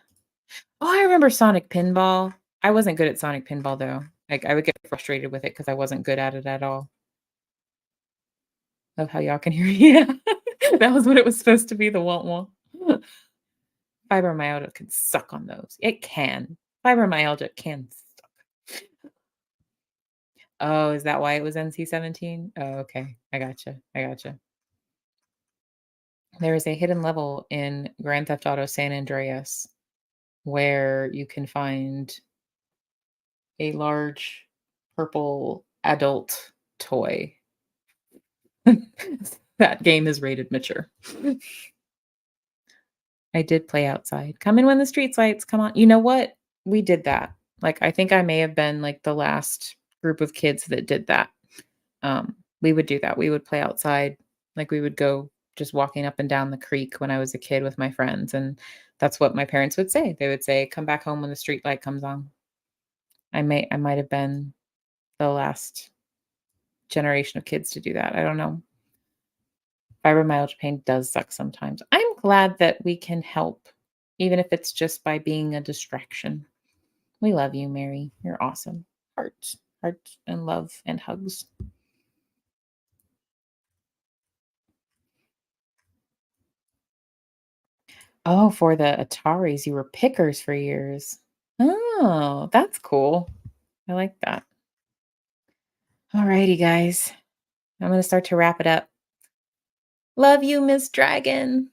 Oh, I remember Sonic Pinball. I wasn't good at Sonic Pinball though. Like I would get frustrated with it because I wasn't good at it at all. Love how y'all can hear Yeah. That was what it was supposed to be, the won't won't. Fibromyalgia can suck on those. It can. Fibromyalgia can suck. Oh, is that why it was NC-17? Oh, okay. I gotcha. I gotcha. There is a hidden level in Grand Theft Auto San Andreas where you can find a large purple adult toy. That game is rated mature. I did play outside. "Come in when the street lights come on." You know what? We did that. Like, I think I may have been, like, the last group of kids that did that. We would do that. We would play outside. Like, we would go just walking up and down the creek when I was a kid with my friends, and that's what my parents would say. They would say, "Come back home when the street light comes on." I might have been the last generation of kids to do that. I don't know. Fibromyalgia pain does suck sometimes. I'm glad that we can help, even if it's just by being a distraction. We love you, Mary. You're awesome. Hearts, hearts, and love and hugs. Oh, for the Ataris, you were pickers for years. Oh, that's cool. I like that. Alrighty, guys. I'm gonna start to wrap it up. Love you, Miss Dragon.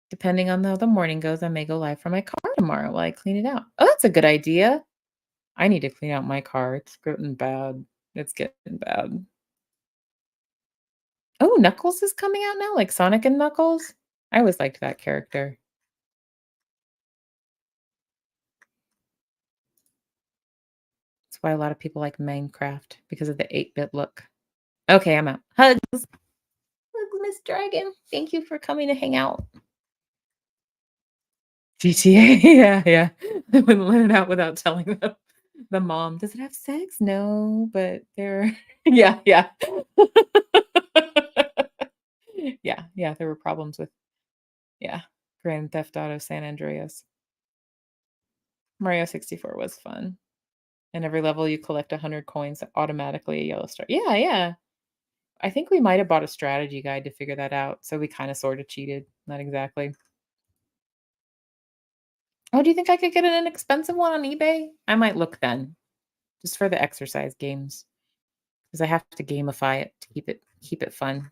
Depending on how the morning goes, I may go live from my car tomorrow while I clean it out. Oh, that's a good idea. I need to clean out my car. It's getting bad. It's getting bad. Oh, Knuckles is coming out now, like Sonic and Knuckles? I always liked that character. That's why a lot of people like Minecraft, because of the 8-bit look. Okay, I'm out. Hugs. Hugs, Miss Dragon. Thank you for coming to hang out. GTA, yeah, yeah. I wouldn't let it out without telling them. The mom, "Does it have sex?" "No, but there." Yeah, yeah. Yeah, yeah, there were problems with yeah, Grand Theft Auto San Andreas. Mario 64 was fun, and every level you collect 100 coins, automatically a yellow star. Yeah, yeah. I think we might have bought a strategy guide to figure that out, so we kinda sorta cheated, not exactly. Oh, do you think I could get an inexpensive one on eBay? I might look then, just for the exercise games, because I have to gamify it to keep it fun,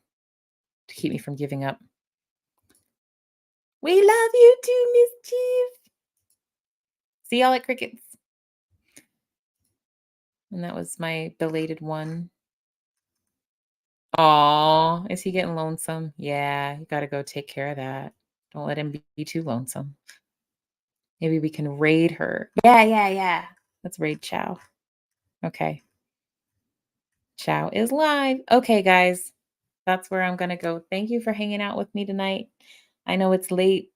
to keep me from giving up. We love you too, Miss Chief. See y'all at Crickets. And that was my belated one. Aw, is he getting lonesome? Yeah, you gotta go take care of that. Don't let him be too lonesome. Maybe we can raid her. Yeah, yeah, yeah. Let's raid Chow. Okay. Chow is live. Okay, guys. That's where I'm gonna go. Thank you for hanging out with me tonight. I know it's late.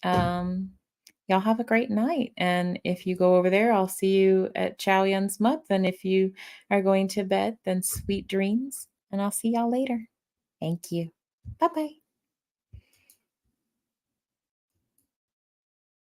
Um, y'all have a great night. And if you go over there, I'll see you at Chow Yun's Month. And if you are going to bed, then sweet dreams. And I'll see y'all later. Thank you. Bye bye.